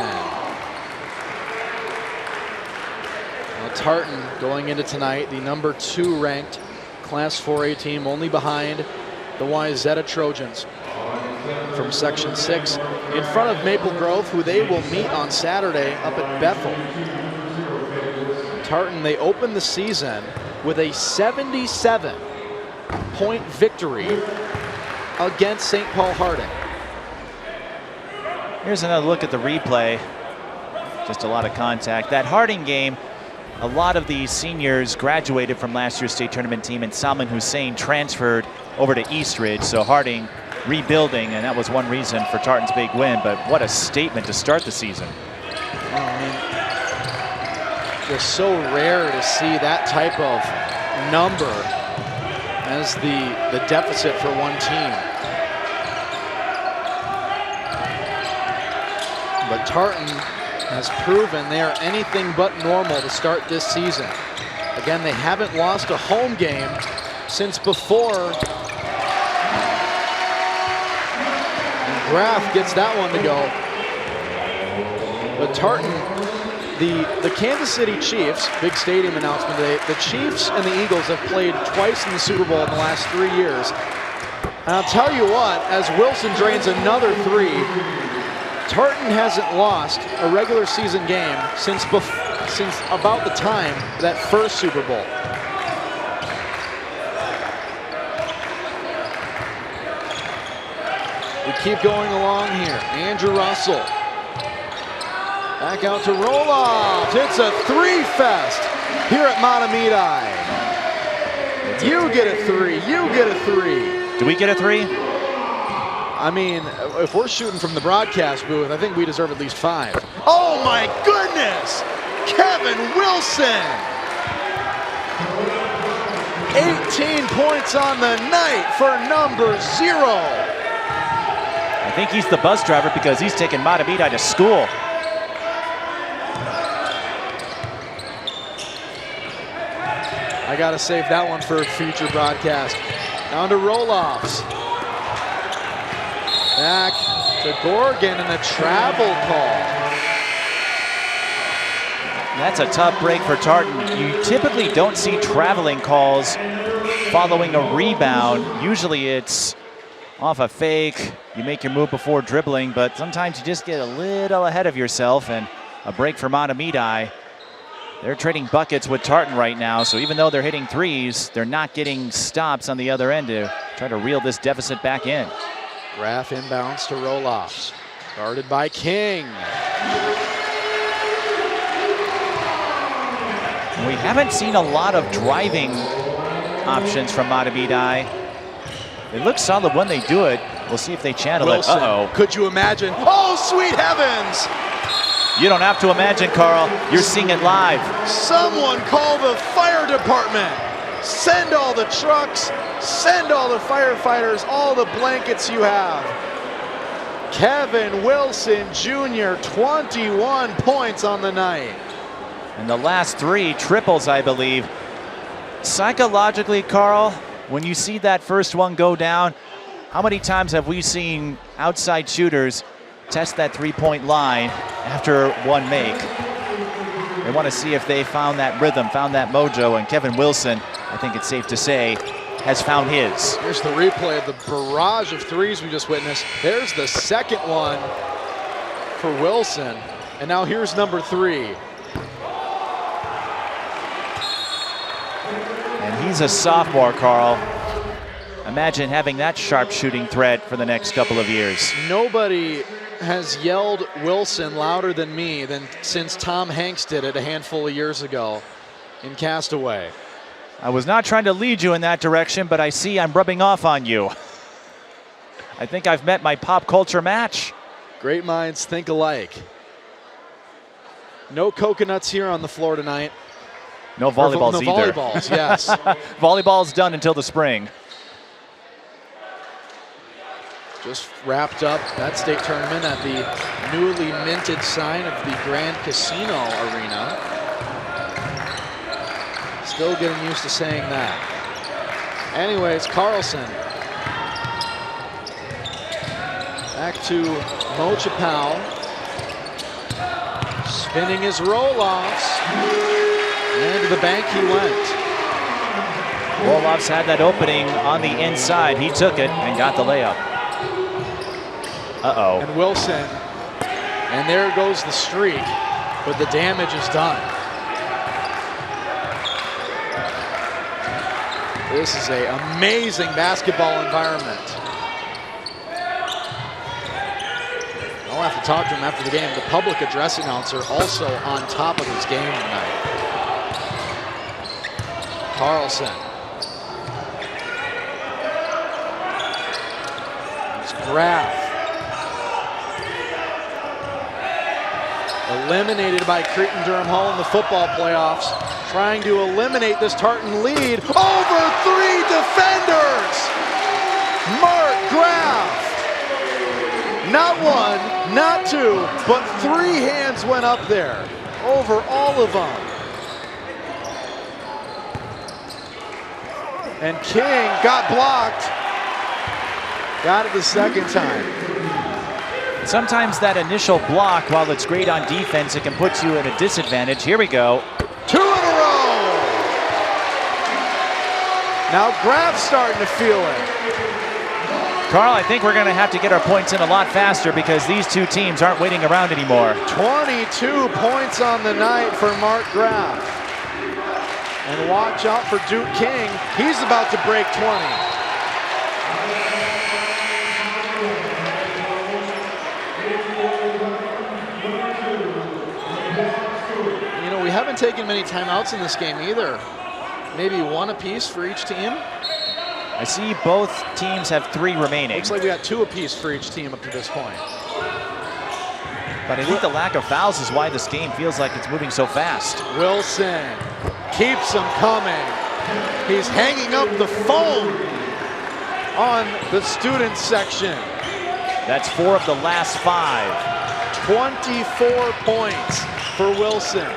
Well, Tartan going into tonight, the number 2 ranked Class 4A team, only behind the Wayzata Trojans from Section 6, in front of Maple Grove, who they will meet on Saturday up at Bethel. Tartan, they opened the season with a 77-point victory against St. Paul Harding. Here's another look at the replay. Just a lot of contact. That Harding game, a lot of the seniors graduated from last year's state tournament team, and Salman Hussein transferred over to Eastridge. So Harding rebuilding, and that was one reason for Tartan's big win. But what a statement to start the season. I mean, just so rare to see that type of number as the deficit for one team. But Tartan has proven they are anything but normal to start this season. Again, they haven't lost a home game since before. And Graff gets that one to go. But Tartan, the Kansas City Chiefs, big stadium announcement today, the Chiefs and the Eagles have played twice in the Super Bowl in the last 3 years. And I'll tell you what, as Wilson drains another 3, Tartan hasn't lost a regular season game since about the time of that first Super Bowl. We keep going along here. Andrew Russell. Back out to Roloff. It's a 3-fest here at Mahtomedi. You get a 3. You get a 3. Do we get a 3? I mean, if we're shooting from the broadcast booth, I think we deserve at least 5. Oh my goodness! Kevin Wilson! 18 points on the night for number 0. I think he's the bus driver because he's taking Mahtomedi to school. I gotta save that one for a future broadcast. Down to Roloffs. Back to Gorgon and a travel call. That's a tough break for Tartan. You typically don't see traveling calls following a rebound. Usually it's off a fake, you make your move before dribbling, but sometimes you just get a little ahead of yourself, and a break for Mahtomedi. They're trading buckets with Tartan right now, so even though they're hitting 3s, they're not getting stops on the other end to try to reel this deficit back in. Graff inbounds to Roloffs. Guarded by King. We haven't seen a lot of driving options from Mahtomedi. It looks solid when they do it. We'll see if they channel Wilson, it. Uh-oh. Could you imagine? Oh, sweet heavens! You don't have to imagine, Carl. You're seeing it live. Someone call the fire department. Send all the trucks, send all the firefighters, all the blankets you have. Kevin Wilson Jr., 21 points on the night. And the last 3 triples, I believe. Psychologically, Carl, when you see that first one go down, how many times have we seen outside shooters test that 3-point line after one make? They want to see if they found that rhythm, found that mojo, and Kevin Wilson, I think it's safe to say, has found his. Here's the replay of the barrage of 3s we just witnessed. There's the second one for Wilson. And now here's number 3. And he's a sophomore, Carl. Imagine having that sharp shooting threat for the next couple of years. Nobody has yelled Wilson louder than me since Tom Hanks did it a handful of years ago in Castaway. I was not trying to lead you in that direction, but I see I'm rubbing off on you. I think I've met my pop culture match. Great minds think alike. No coconuts here on the floor tonight. No volleyballs no either. Volleyballs, yes. Volleyball's done until the spring. Just wrapped up that state tournament at the newly minted sign of the Grand Casino Arena. Still getting used to saying that. Anyways, Carlson. Back to Mochapal. Spinning his roll-offs. And to the bank he went. Roll-offs had that opening on the inside. He took it and got the layup. Uh-oh. And Wilson. And there goes the streak. But the damage is done. This is an amazing basketball environment. I'll have to talk to him after the game. The public address announcer also on top of his game tonight. Carlson. It's Graf. Eliminated by Cretin-Durham Hall in the football playoffs. Trying to eliminate this Tartan lead. Over 3 defenders! Mark Graf. Not 1, not 2, but 3 hands went up there. Over all of them. And King got blocked. Got it the second time. Sometimes that initial block, while it's great on defense, it can put you at a disadvantage. Here we go. 2 in a row. Now Graf's starting to feel it. Carl, I think we're going to have to get our points in a lot faster because these two teams aren't waiting around anymore. 22 points on the night for Mark Graf. And watch out for Duke King. He's about to break 20. We haven't taken many timeouts in this game either. Maybe 1 apiece for each team. I see both teams have 3 remaining. Looks like we got 2 apiece for each team up to this point. But I think the lack of fouls is why this game feels like it's moving so fast. Wilson keeps them coming. He's hanging up the phone on the student section. That's 4 of the last 5. 24 points for Wilson.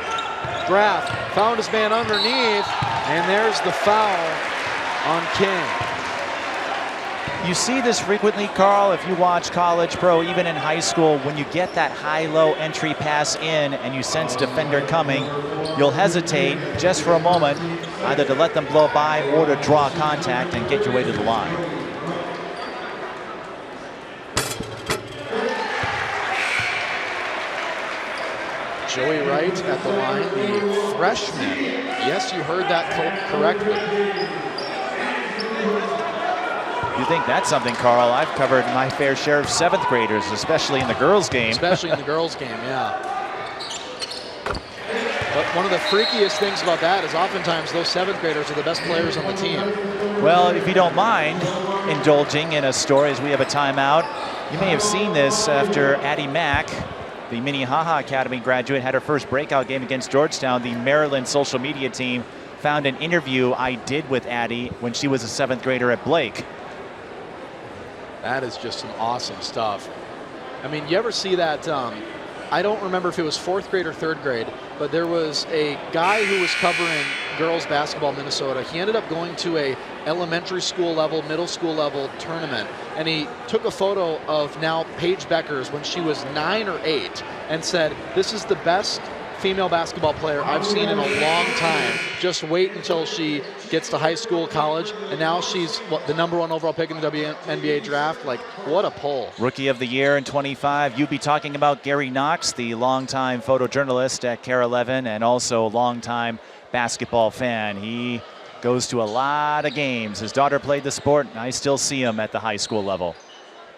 Graf found his man underneath, and there's the foul on King. You see this frequently, Carl, if you watch college, pro, even in high school. When you get that high-low entry pass in and you sense defender coming, you'll hesitate just for a moment, either to let them blow by or to draw contact and get your way to the line. Joey Wright at the line, the freshman. Yes, you heard that correctly. You think that's something, Carl? I've covered my fair share of 7th graders, especially in the girls' game. Especially in the girls' game, yeah. But one of the freakiest things about that is oftentimes those 7th graders are the best players on the team. Well, if you don't mind indulging in a story as we have a timeout, you may have seen this after Addie Mack, the Minnehaha Academy graduate, had her first breakout game against Georgetown. The Maryland social media team found an interview I did with Addie when she was a 7th grader at Blake. That is just some awesome stuff. I mean, you ever see that, I don't remember if it was 4th grade or 3rd grade, but there was a guy who was covering girls basketball in Minnesota. He ended up going to a elementary school level, middle school level tournament, and he took a photo of now Paige Beckers when she was 9 or 8 and said, "This is the best female basketball player I've seen in a long time. Just wait until she gets to high school, college," and now she's the #1 overall pick in the WNBA draft. Like, what a pull. Rookie of the year in 25. You'd be talking about Gary Knox, the longtime photojournalist at KARE 11 and also a longtime basketball fan. He goes to a lot of games. His daughter played the sport, and I still see him at the high school level.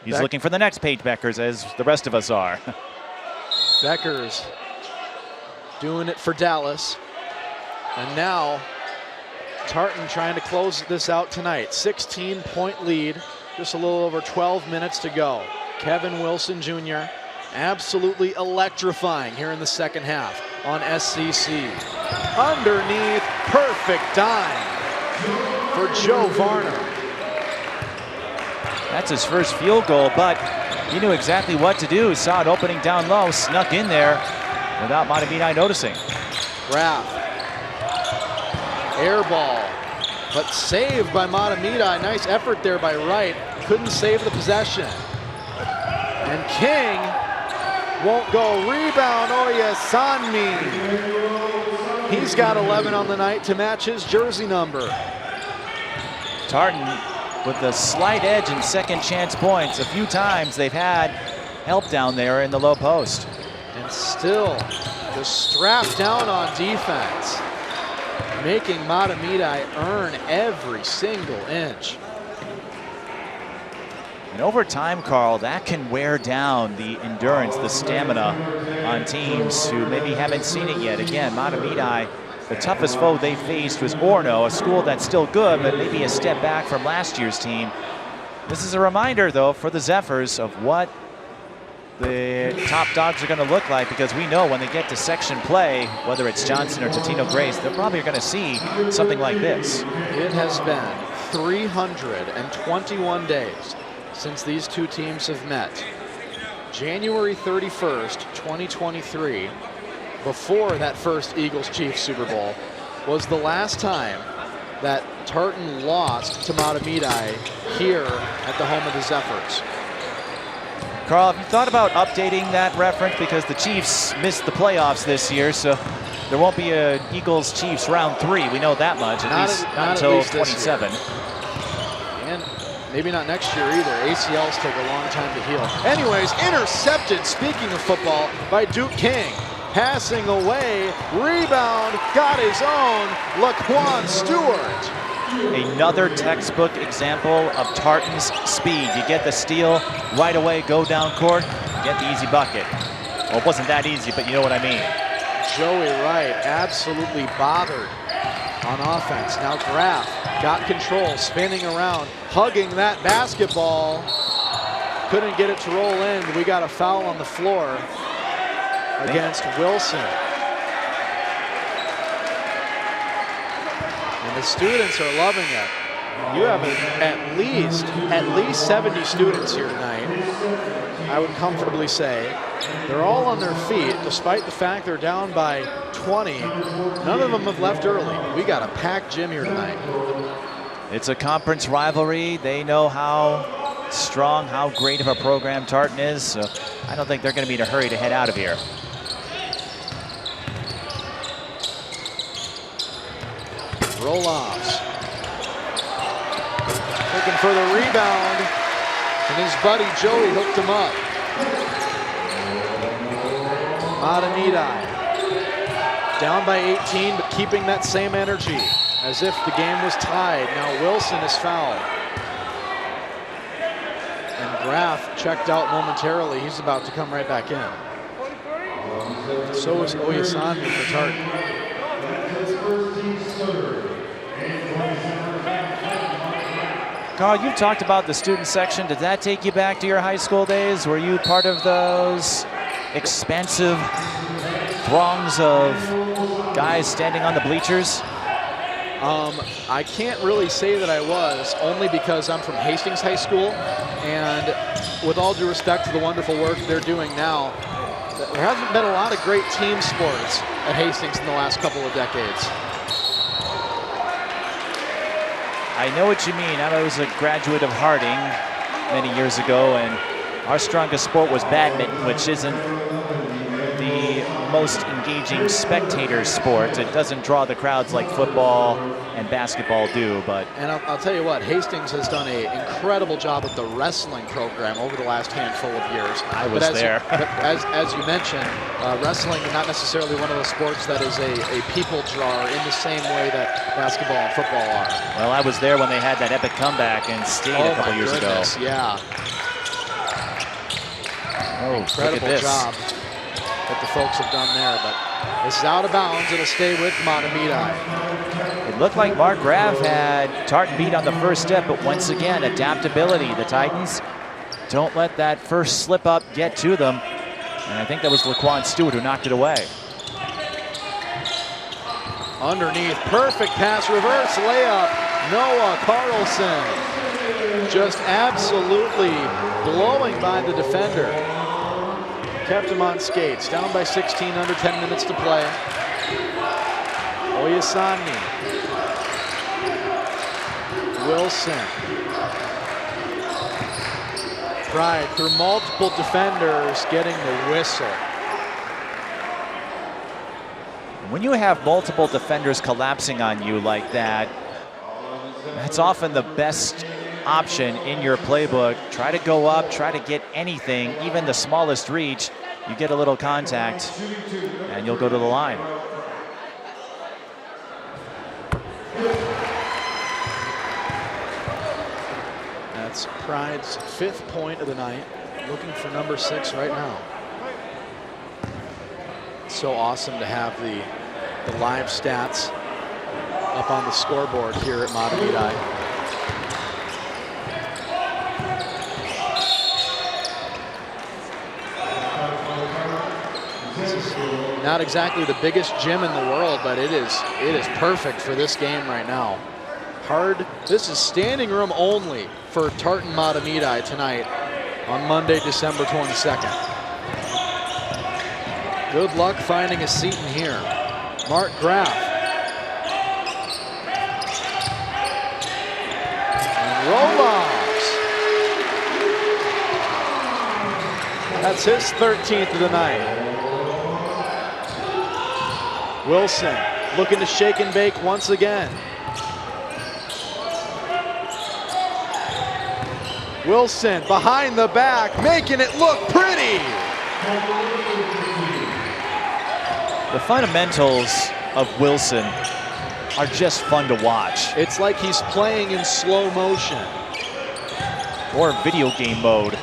He's looking for the next Paige Beckers, as the rest of us are. Beckers doing it for Dallas. And now Tartan trying to close this out tonight. 16-point lead, just a little over 12 minutes to go. Kevin Wilson Jr. absolutely electrifying here in the second half on SCC. Underneath, perfect dime for Joe Varner. That's his first field goal, but he knew exactly what to do. Saw it opening down low, snuck in there without Mahtomedi noticing. Graf. Air ball, but saved by Mahtomedi. Nice effort there by Wright. Couldn't save the possession. And King won't go. Rebound, Oyasanmi. He's got 11 on the night to match his jersey number. Tartan with a slight edge in second chance points. A few times they've had help down there in the low post. And still just strapped down on defense, making Mahtomedi earn every single inch. And over time, Carl, that can wear down the endurance, the stamina on teams who maybe haven't seen it yet. Again, Mahtomedi, the toughest foe they faced was Orono, a school that's still good, but maybe a step back from last year's team. This is a reminder, though, for the Zephyrs of what the top dogs are going to look like, because we know when they get to section play, whether it's Johnson or Totino Grace, they're probably going to see something like this. It has been 321 days since these two teams have met. January 31st, 2023, before that first Eagles-Chiefs Super Bowl, was the last time that Tartan lost to Mahtomedi here at the home of the Zephyrs. Carl, have you thought about updating that reference? Because the Chiefs missed the playoffs this year, so there won't be a Eagles-Chiefs round 3. We know that much, at least not until 27. And maybe not next year either. ACLs take a long time to heal. Anyways, intercepted, speaking of football, by Duke King. Passing away, rebound, got his own, Laquan Stewart. Another textbook example of Tartan's speed. You get the steal, right away, go down court, get the easy bucket. Well, it wasn't that easy, but you know what I mean. Joey Wright absolutely bothered on offense. Now Graf got control, spinning around, hugging that basketball. Couldn't get it to roll in. We got a foul on the floor against Wilson. And the students are loving it. You have at least 70 students here tonight, I would comfortably say. They're all on their feet, despite the fact they're down by 20. None of them have left early. We got a packed gym here tonight. It's a conference rivalry. They know how strong, how great of a program Tartan is, so I don't think they're going to be in a hurry to head out of here. Roll-offs. Looking for the rebound, and his buddy Joey hooked him up. Mahtomedi down by 18, but keeping that same energy as if the game was tied. Now Wilson is fouled. And Graf checked out momentarily. He's about to come right back in. So is Oyasanmi for Tartan. Carl, you've talked about the student section. Did that take you back to your high school days? Were you part of those expansive throngs of guys standing on the bleachers? I can't really say that I was, only because I'm from Hastings High School, and with all due respect to the wonderful work they're doing now, there hasn't been a lot of great team sports at Hastings in the last couple of decades. I know what you mean. I was a graduate of Harding many years ago, and our strongest sport was badminton, which isn't the most engaging spectator sport. It doesn't draw the crowds like football and basketball do, but... And I'll tell you what, Hastings has done an incredible job with the wrestling program over the last handful of years. I was there. As you mentioned, wrestling is not necessarily one of those sports that is a people drawer in the same way that basketball and football are. Well, I was there when they had that epic comeback in State a couple years ago. Yeah. Oh, incredible job that the folks have done there, but this is out of bounds. It'll stay with Mahtomedi. It looked like Mark Graf had Tartan beat on the first step, but once again, adaptability. The Titans don't let that first slip up get to them. And I think that was Laquan Stewart who knocked it away. Underneath, perfect pass, reverse layup. Noah Carlson just absolutely blowing by the defender. Kept him on skates, down by 16, under 10 minutes to play. Oyasanmi. Wilson. Pride, through multiple defenders, getting the whistle. When you have multiple defenders collapsing on you like that, that's often the best option in your playbook. Try to go up, try to get anything, even the smallest reach. You get a little contact, and you'll go to the line. That's Pride's 5th point of the night. Looking for number 6 right now. It's so awesome to have the live stats up on the scoreboard here at Mahtomedi. This is not exactly the biggest gym in the world, but it is perfect for this game right now. This is standing room only for Tartan Mahtomedi tonight on Monday, December 22nd. Good luck finding a seat in here. Mark Graf. And roll-offs. That's his 13th of the night. Wilson looking to shake and bake once again. Wilson behind the back, making it look pretty. The fundamentals of Wilson are just fun to watch. It's like he's playing in slow motion. Or video game mode.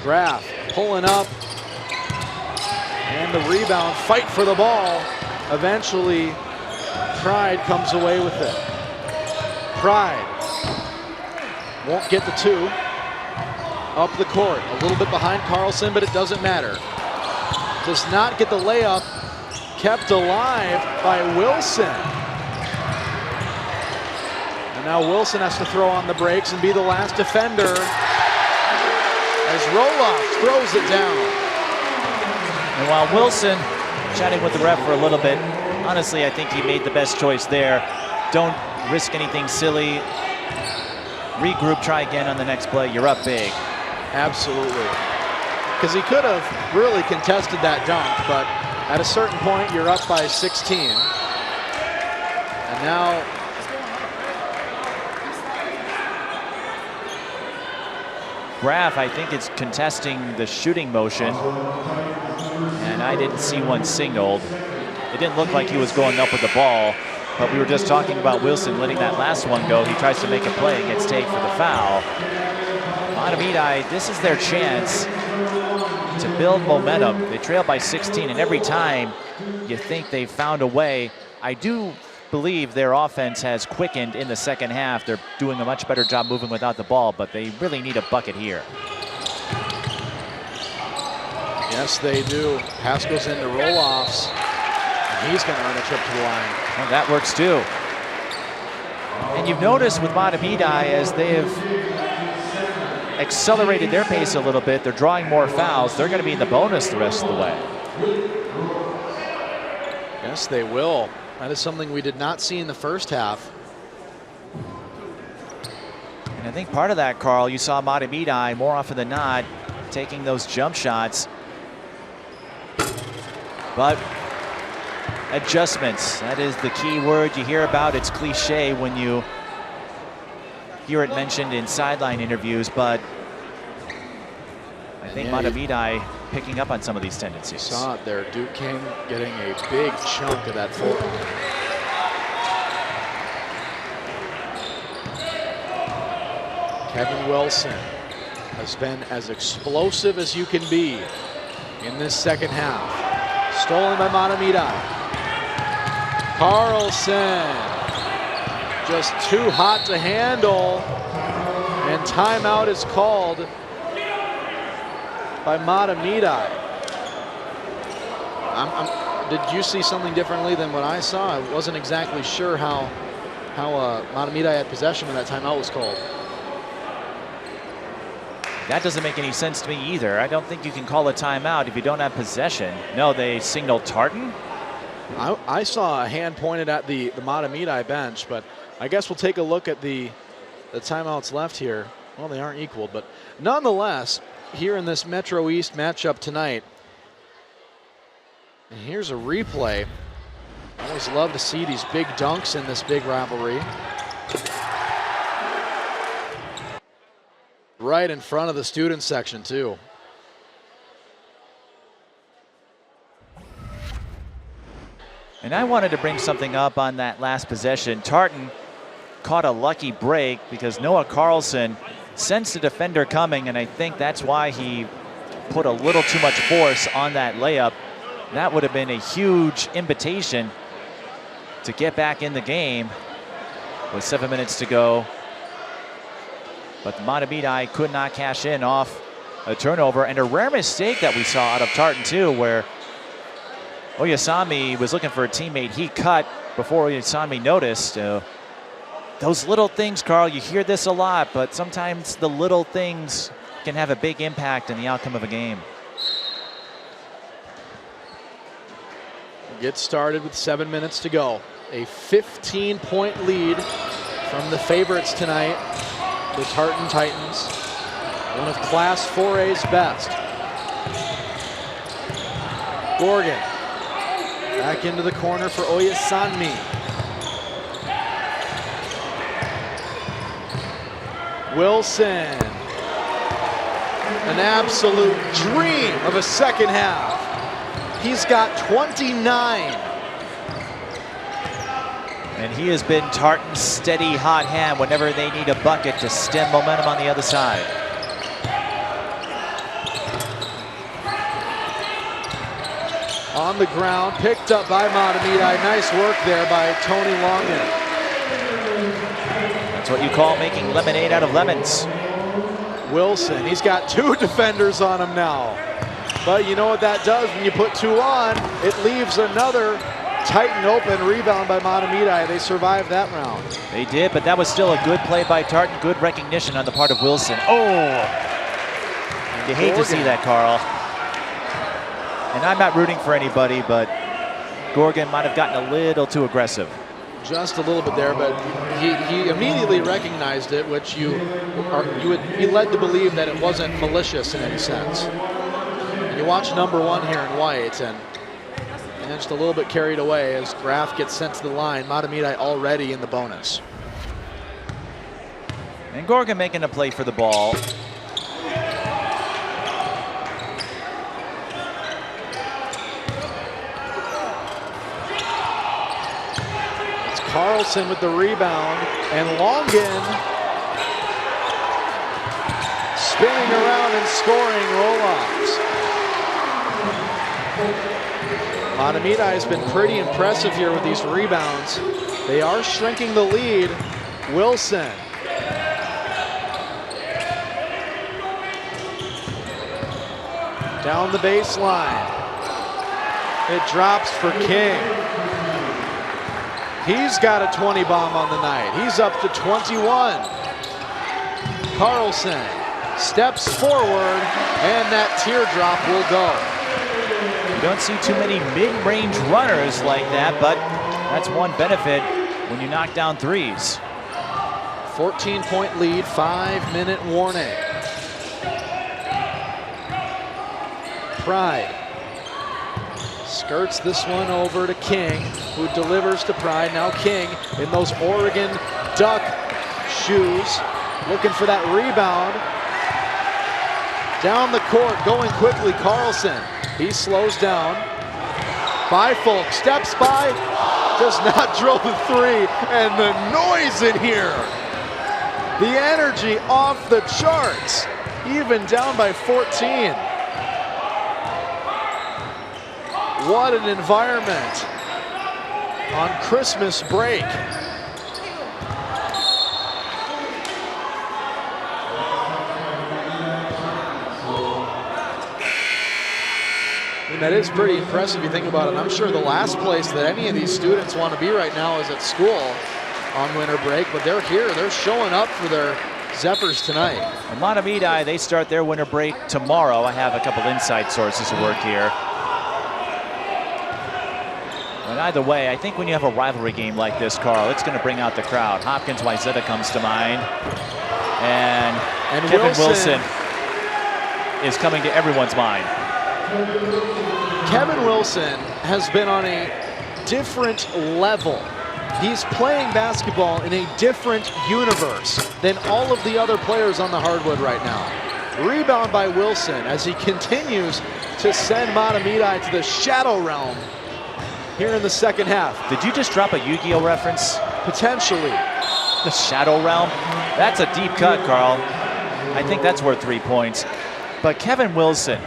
Graf pulling up. And the rebound, fight for the ball. Eventually, Pride comes away with it. Pride won't get the 2. Up the court, a little bit behind Carlson, but it doesn't matter. Does not get the layup, kept alive by Wilson. And now Wilson has to throw on the brakes and be the last defender as Roloff throws it down. And while Wilson chatting with the ref for a little bit, honestly, I think he made the best choice there. Don't risk anything silly. Regroup, try again on the next play. You're up big. Absolutely. Because he could have really contested that dunk, but at a certain point, you're up by 16. And now Graf, I think, is contesting the shooting motion. And I didn't see one signaled. It didn't look like he was going up with the ball, but we were just talking about Wilson letting that last one go. He tries to make a play and gets tagged for the foul. Mahtomedi, this is their chance to build momentum. They trail by 16, and every time you think they've found a way, I do believe their offense has quickened in the second half. They're doing a much better job moving without the ball, but they really need a bucket here. Yes, they do. Pass goes into roll-offs. He's going to earn a trip to the line. Well, that works too. And you've noticed with Mahtomedi, as they have accelerated their pace a little bit, they're drawing more fouls. They're going to be in the bonus the rest of the way. Yes, they will. That is something we did not see in the first half. And I think part of that, Carl, you saw Mahtomedi more often than not taking those jump shots. But adjustments, that is the key word you hear about. It's cliche when you hear it mentioned in sideline interviews, but I think Mahtomedi picking up on some of these tendencies. Saw it there, Duke King getting a big chunk of that full. Kevin Wilson has been as explosive as you can be in this second half. Stolen by Mahtomedi. Carlson just too hot to handle, and timeout is called by Mahtomedi. Did you see something differently than what I saw? I wasn't exactly sure how Mahtomedi had possession when that timeout was called. That doesn't make any sense to me either. I don't think you can call a timeout if you don't have possession. No, they signaled Tartan. I saw a hand pointed at the Mahtomedi bench, but I guess we'll take a look at the timeouts left here. Well, they aren't equaled, but nonetheless, here in this Metro East matchup tonight, and here's a replay. I always love to see these big dunks in this big rivalry. Right in front of the student section, too. And I wanted to bring something up on that last possession. Tartan caught a lucky break because Noah Carlson sensed the defender coming, and I think that's why he put a little too much force on that layup. That would have been a huge invitation to get back in the game with 7 minutes to go. But Mahtomedi could not cash in off a turnover, and a rare mistake that we saw out of Tartan too, where Oyasami was looking for a teammate. He cut before Oyasami noticed. Those little things, Carl, you hear this a lot, but sometimes the little things can have a big impact in the outcome of a game. Get started with 7 minutes to go. A 15-point lead from the favorites tonight, the Tartan Titans, one of Class 4A's best. Gorgon back into the corner for Oyasami. Wilson, an absolute dream of a second half. He's got 29. And he has been Tartan's steady hot hand whenever they need a bucket to stem momentum on the other side. On the ground, picked up by Mahtomedi. Nice work there by Tony Longan. That's what you call making lemonade out of lemons. Wilson, he's got 2 defenders on him now. But you know what that does when you put 2 on? It leaves another tight and open rebound by Mahtomedi. They survived that round. They did, but that was still a good play by Tartan. Good recognition on the part of Wilson. Oh! You hate to see that, Carl. And I'm not rooting for anybody, but Gorgon might have gotten a little too aggressive. Just a little bit there, but he immediately recognized it, which you would be led to believe that it wasn't malicious in any sense. And you watch number 1 here in white, and just a little bit carried away as Graf gets sent to the line. Mahtomedi already in the bonus. And Gorgon making a play for the ball. Carlson with the rebound, and Longan spinning around and scoring roll-offs. Mahtomedi has been pretty impressive here with these rebounds. They are shrinking the lead. Wilson. Down the baseline. It drops for King. He's got a 20 bomb on the night. He's up to 21. Carlson steps forward, and that teardrop will go. You don't see too many mid-range runners like that, but that's one benefit when you knock down threes. 14-point lead, 5-minute warning. Pride skirts this one over to King, who delivers to Pride. Now King in those Oregon Duck shoes, looking for that rebound. Down the court, going quickly, Carlson. He slows down. Byfolk steps by, does not drill the 3, and the noise in here. The energy off the charts, even down by 14. What an environment on Christmas break. And that is pretty impressive if you think about it. I'm sure the last place that any of these students want to be right now is at school on winter break, but they're here. They're showing up for their Zephyrs tonight. And Mahtomedi, they start their winter break tomorrow. I have a couple inside sources who work here. But either way, I think when you have a rivalry game like this, Carl, it's going to bring out the crowd. Hopkins Wayzata comes to mind. And Kevin Wilson is coming to everyone's mind. Kevin Wilson has been on a different level. He's playing basketball in a different universe than all of the other players on the hardwood right now. Rebound by Wilson as he continues to send Mahtomedi to the shadow realm here in the second half. Did you just drop a Yu-Gi-Oh reference? Potentially. The shadow realm? That's a deep cut, Carl. I think that's worth 3 points. But Kevin Wilson,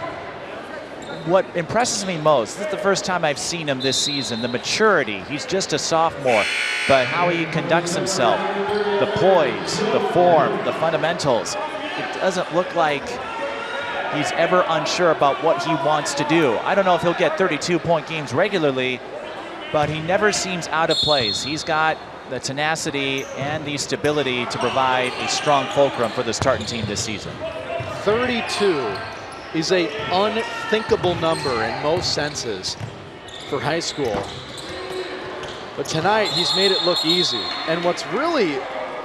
what impresses me most, this is the first time I've seen him this season, the maturity. He's just a sophomore, but how he conducts himself, the poise, the form, the fundamentals. It doesn't look like he's ever unsure about what he wants to do. I don't know if he'll get 32-point games regularly, but he never seems out of place. He's got the tenacity and the stability to provide a strong fulcrum for this Tartan team this season. 32 is an unthinkable number in most senses for high school. But tonight, he's made it look easy. And what's really,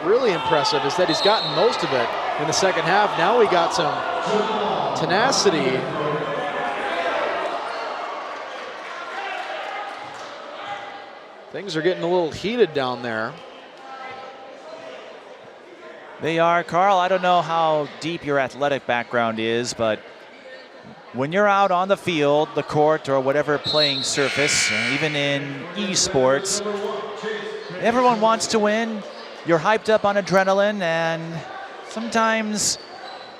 really impressive is that he's gotten most of it in the second half. Now we got some tenacity. Things are getting a little heated down there. They are, Carl. I don't know how deep your athletic background is, but when you're out on the field, the court, or whatever playing surface, even in esports, everyone wants to win. You're hyped up on adrenaline, and sometimes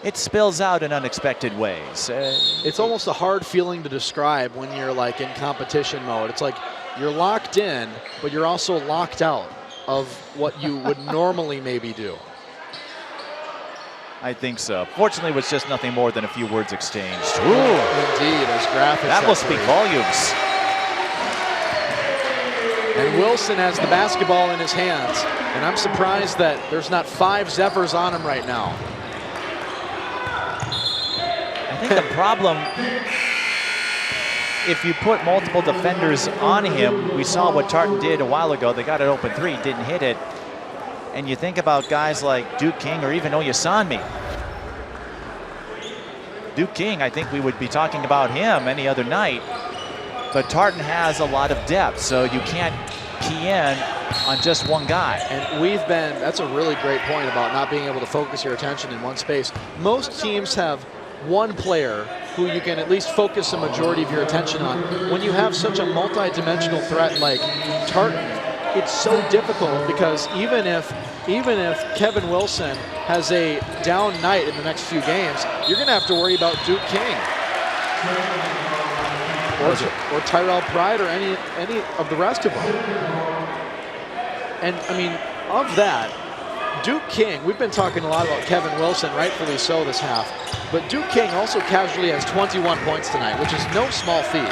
it spills out in unexpected ways. It's almost a hard feeling to describe when you're like in competition mode. It's like you're locked in, but you're also locked out of what you would normally maybe do. I think so. Fortunately, it was just nothing more than a few words exchanged. Ooh, indeed, as graphics. That will speak volumes. And Wilson has the basketball in his hands. And I'm surprised that there's not 5 Zephyrs on him right now. I think the problem, if you put multiple defenders on him, we saw what Tartan did a while ago. They got an open 3, didn't hit it. And you think about guys like Duke King or even Oyasanmi. Duke King, I think we would be talking about him any other night. But Tartan has a lot of depth, so you can't key in on just one guy. And that's a really great point about not being able to focus your attention in one space. Most teams have one player who you can at least focus a majority of your attention on. When you have such a multi-dimensional threat like Tartan, it's so difficult because even if Kevin Wilson has a down night in the next few games, you're going to have to worry about Duke King or Tyrell Pride or any of the rest of them. And I mean, of that, Duke King, we've been talking a lot about Kevin Wilson, rightfully so this half, but Duke King also casually has 21 points tonight, which is no small feat.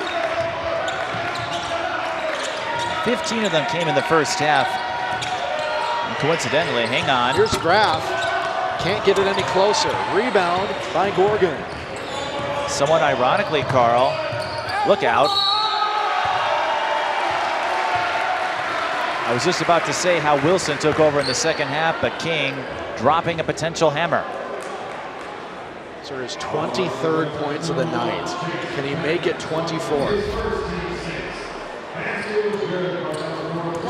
15 of them came in the first half. And coincidentally, hang on. Here's Graff. Can't get it any closer. Rebound by Gorgon. Somewhat ironically, Carl, look out. I was just about to say how Wilson took over in the second half, but King dropping a potential hammer. So his 23rd points of the night. Can he make it 24?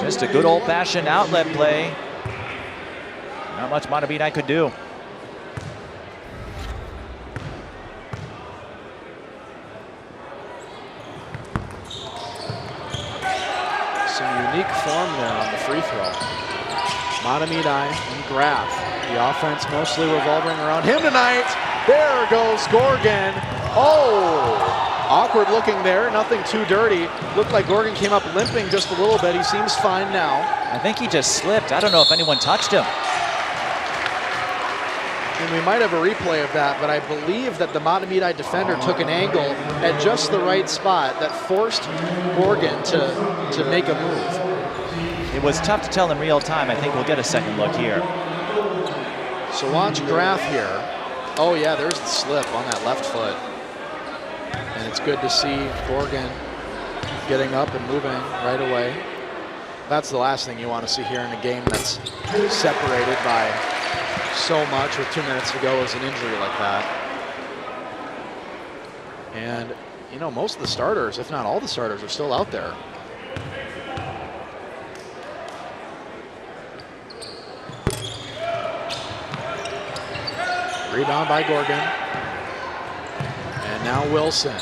Just a good old-fashioned outlet play. Not much Mahtomedi could do. Some unique form there on the free throw. Mahtomedi and Graff. The offense mostly revolving around him tonight. There goes Gorgon. Oh! Awkward looking there, nothing too dirty. Looked like Gorgon came up limping just a little bit. He seems fine now. I think he just slipped. I don't know if anyone touched him. And we might have a replay of that, but I believe that the Mahtomedi defender took an angle at just the right spot that forced Gorgon to make a move. It was tough to tell in real time. I think we'll get a second look here. So watch Graff here. Oh yeah, there's the slip on that left foot. And it's good to see Gorgon getting up and moving right away. That's the last thing you want to see here in a game that's separated by so much with 2 minutes to go, is an injury like that. And, you know, most of the starters, if not all the starters, are still out there. Rebound by Gorgon. And now Wilson.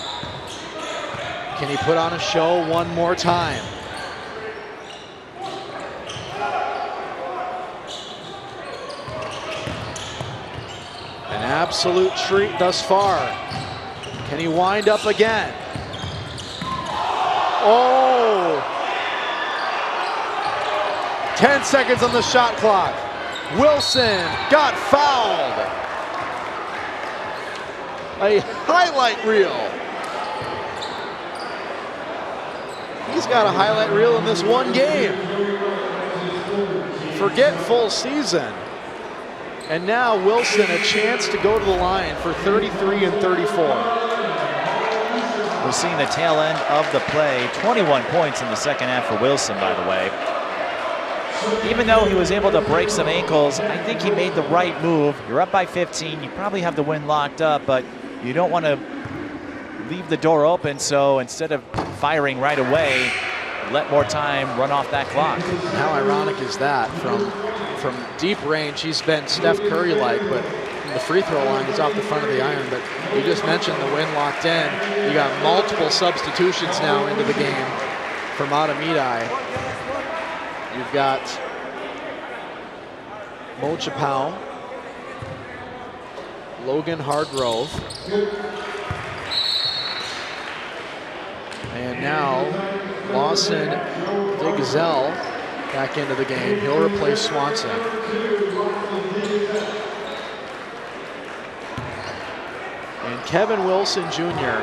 Can he put on a show one more time? An absolute treat thus far. Can he wind up again? Oh! 10 seconds on the shot clock. Wilson got fouled. A highlight reel. He's got a highlight reel in this one game. Forget full season. And now Wilson a chance to go to the line for 33 and 34. We're seeing the tail end of the play. 21 points in the second half for Wilson, by the way. Even though he was able to break some ankles, I think he made the right move. You're up by 15. You probably have the win locked up, but you don't want to leave the door open. So instead of firing right away, let more time run off that clock. How ironic is that? From deep range, he's been Steph Curry-like, but the free throw line is off the front of the iron. But you just mentioned the win locked in. You got multiple substitutions now into the game for Mahtomedi. You've got Mo Chapau, Logan Hargrove, and now Lawson Digzel back into the game. He'll replace Swanson. And Kevin Wilson Jr.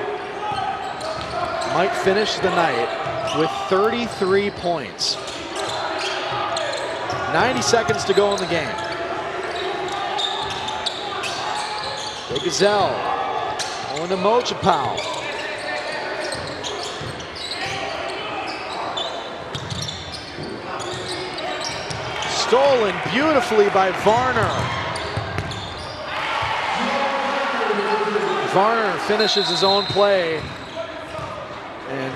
might finish the night with 33 points. 90 seconds to go in the game. Digzel going to Mo Chapau. Stolen beautifully by Varner. Varner finishes his own play. And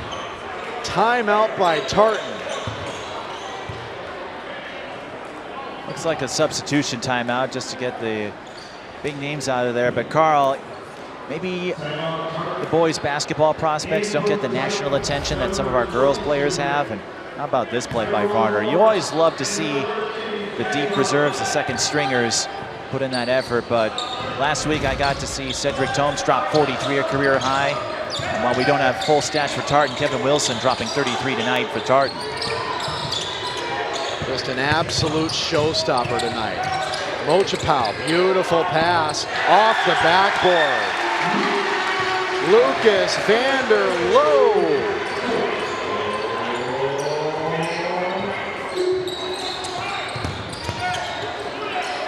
timeout by Tartan. Looks like a substitution timeout just to get the big names out of there. But Carl, maybe the boys' basketball prospects don't get the national attention that some of our girls players have. And how about this play by Varner? You always love to see the deep reserves, the second stringers, put in that effort. But last week I got to see Cedric Tomes drop 43, a career high. And while we don't have full stats for Tartan, Kevin Wilson dropping 33 tonight for Tartan. Just an absolute showstopper tonight. Mo Chapau, beautiful pass off the backboard. Lucas Vanderloo.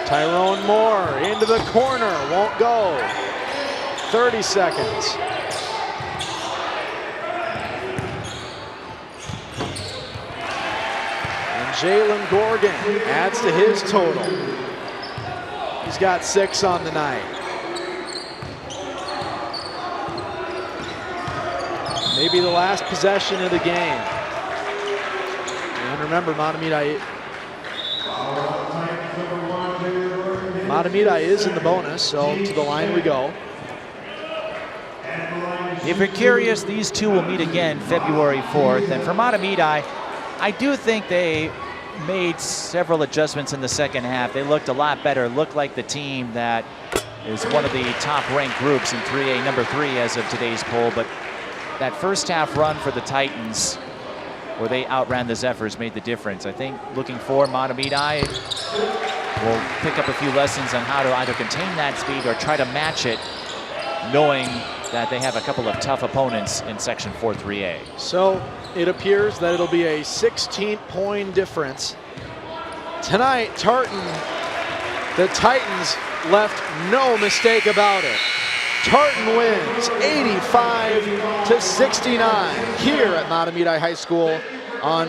Tyrone Moore into the corner, won't go. 30 seconds. Jalen Gorgon adds to his total. He's got 6 on the night. Maybe the last possession of the game. And remember, Mahtomedi is in the bonus, so to the line we go. If you're curious, these two will meet again February 4th. And for Mahtomedi, I do think they made several adjustments in the second half. They looked a lot better, looked like the team that is one of the top-ranked groups in 3A, number 3 as of today's poll. But that first half run for the Titans, where they outran the Zephyrs, made the difference. I think looking for Mahtomedi will pick up a few lessons on how to either contain that speed or try to match it, knowing that they have a couple of tough opponents in Section 4-3A. So it appears that it'll be a 16-point difference. Tonight, Tartan, The Titans left no mistake about it. Tartan wins 85-69 here at Mahtomedi High School on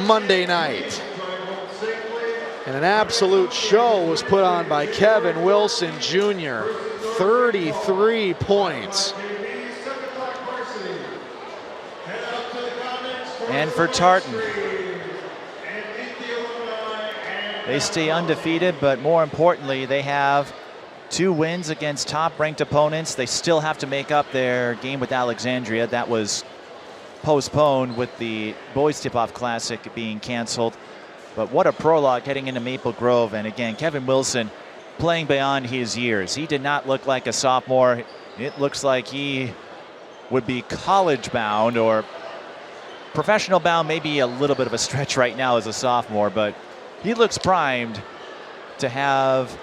Monday night. And an absolute show was put on by Kevin Wilson Jr. 33 points. And for Tartan, they stay undefeated, but more importantly, they have 2 wins against top-ranked opponents. They still have to make up their game with Alexandria. That was postponed with the Boys Tip-Off Classic being canceled. But what a prologue heading into Maple Grove. And again, Kevin Wilson playing beyond his years. He did not look like a sophomore. It looks like he would be college-bound or professional-bound, maybe a little bit of a stretch right now as a sophomore, but he looks primed to have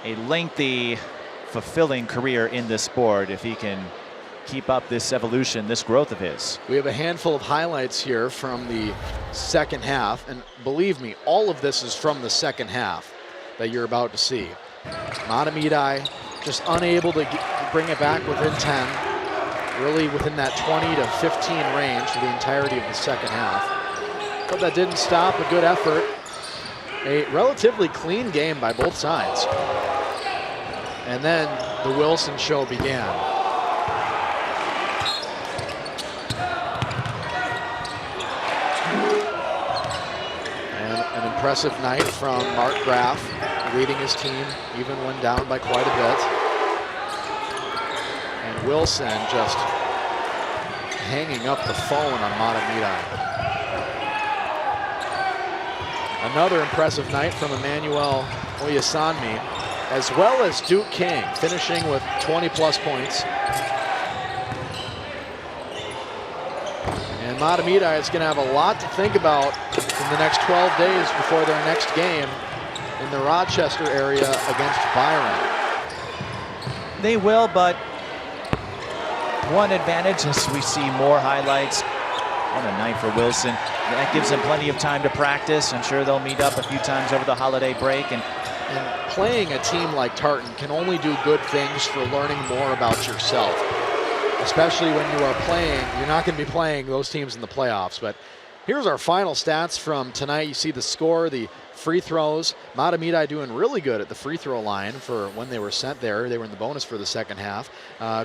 a lengthy, fulfilling career in this sport if he can keep up this evolution, this growth of his. We have a handful of highlights here from the second half, and believe me, all of this is from the second half that you're about to see. Mahtomedi just unable to bring it back within 10, really within that 20 to 15 range for the entirety of the second half. But that didn't stop a good effort. A relatively clean game by both sides. And then the Wilson show began. And an impressive night from Mark Graff, leading his team even when down by quite a bit. And Wilson just hanging up the phone on Mahtomedi. Another impressive night from Emmanuel Oyasanmi, as well as Duke King, finishing with 20-plus points. And Mahtomedi is going to have a lot to think about in the next 12 days before their next game in the Rochester area against Byron. They will, but one advantage is we see more highlights. What a night for Wilson. That gives them plenty of time to practice. I'm sure they'll meet up a few times over the holiday break. And playing a team like Tartan can only do good things for learning more about yourself. Especially when you are playing, you're not going to be playing those teams in the playoffs. But here's our final stats from tonight. You see the score, the free throws. Mahtomedi doing really good at the free throw line for when they were sent there. They were in the bonus for the second half.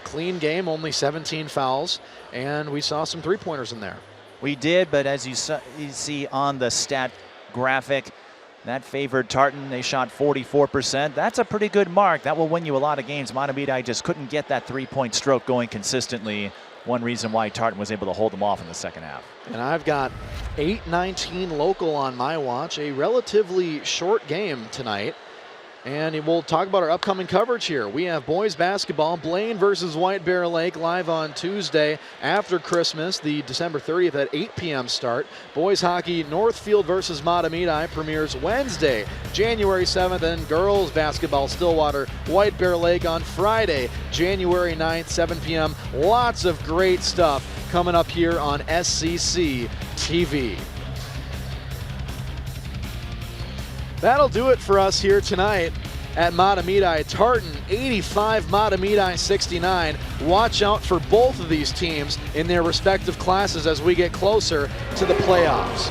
Clean game, only 17 fouls. And we saw some three-pointers in there. We did, but as you see on the stat graphic, that favored Tartan. They shot 44%. That's a pretty good mark. That will win you a lot of games. Mahtomedi just couldn't get that three-point stroke going consistently. One reason why Tartan was able to hold them off in the second half. And I've got 8-19 local on my watch. A relatively short game tonight. And we'll talk about our upcoming coverage here. We have boys basketball, Blaine versus White Bear Lake, live on Tuesday after Christmas, the December 30th at 8 p.m. start. Boys hockey, Northfield versus Mahtomedi premieres Wednesday, January 7th. And girls basketball, Stillwater, White Bear Lake on Friday, January 9th, 7 p.m. Lots of great stuff coming up here on SCC TV. That'll do it for us here tonight at Mahtomedi. Tartan 85, Mahtomedi 69. Watch out for both of these teams in their respective classes as we get closer to the playoffs.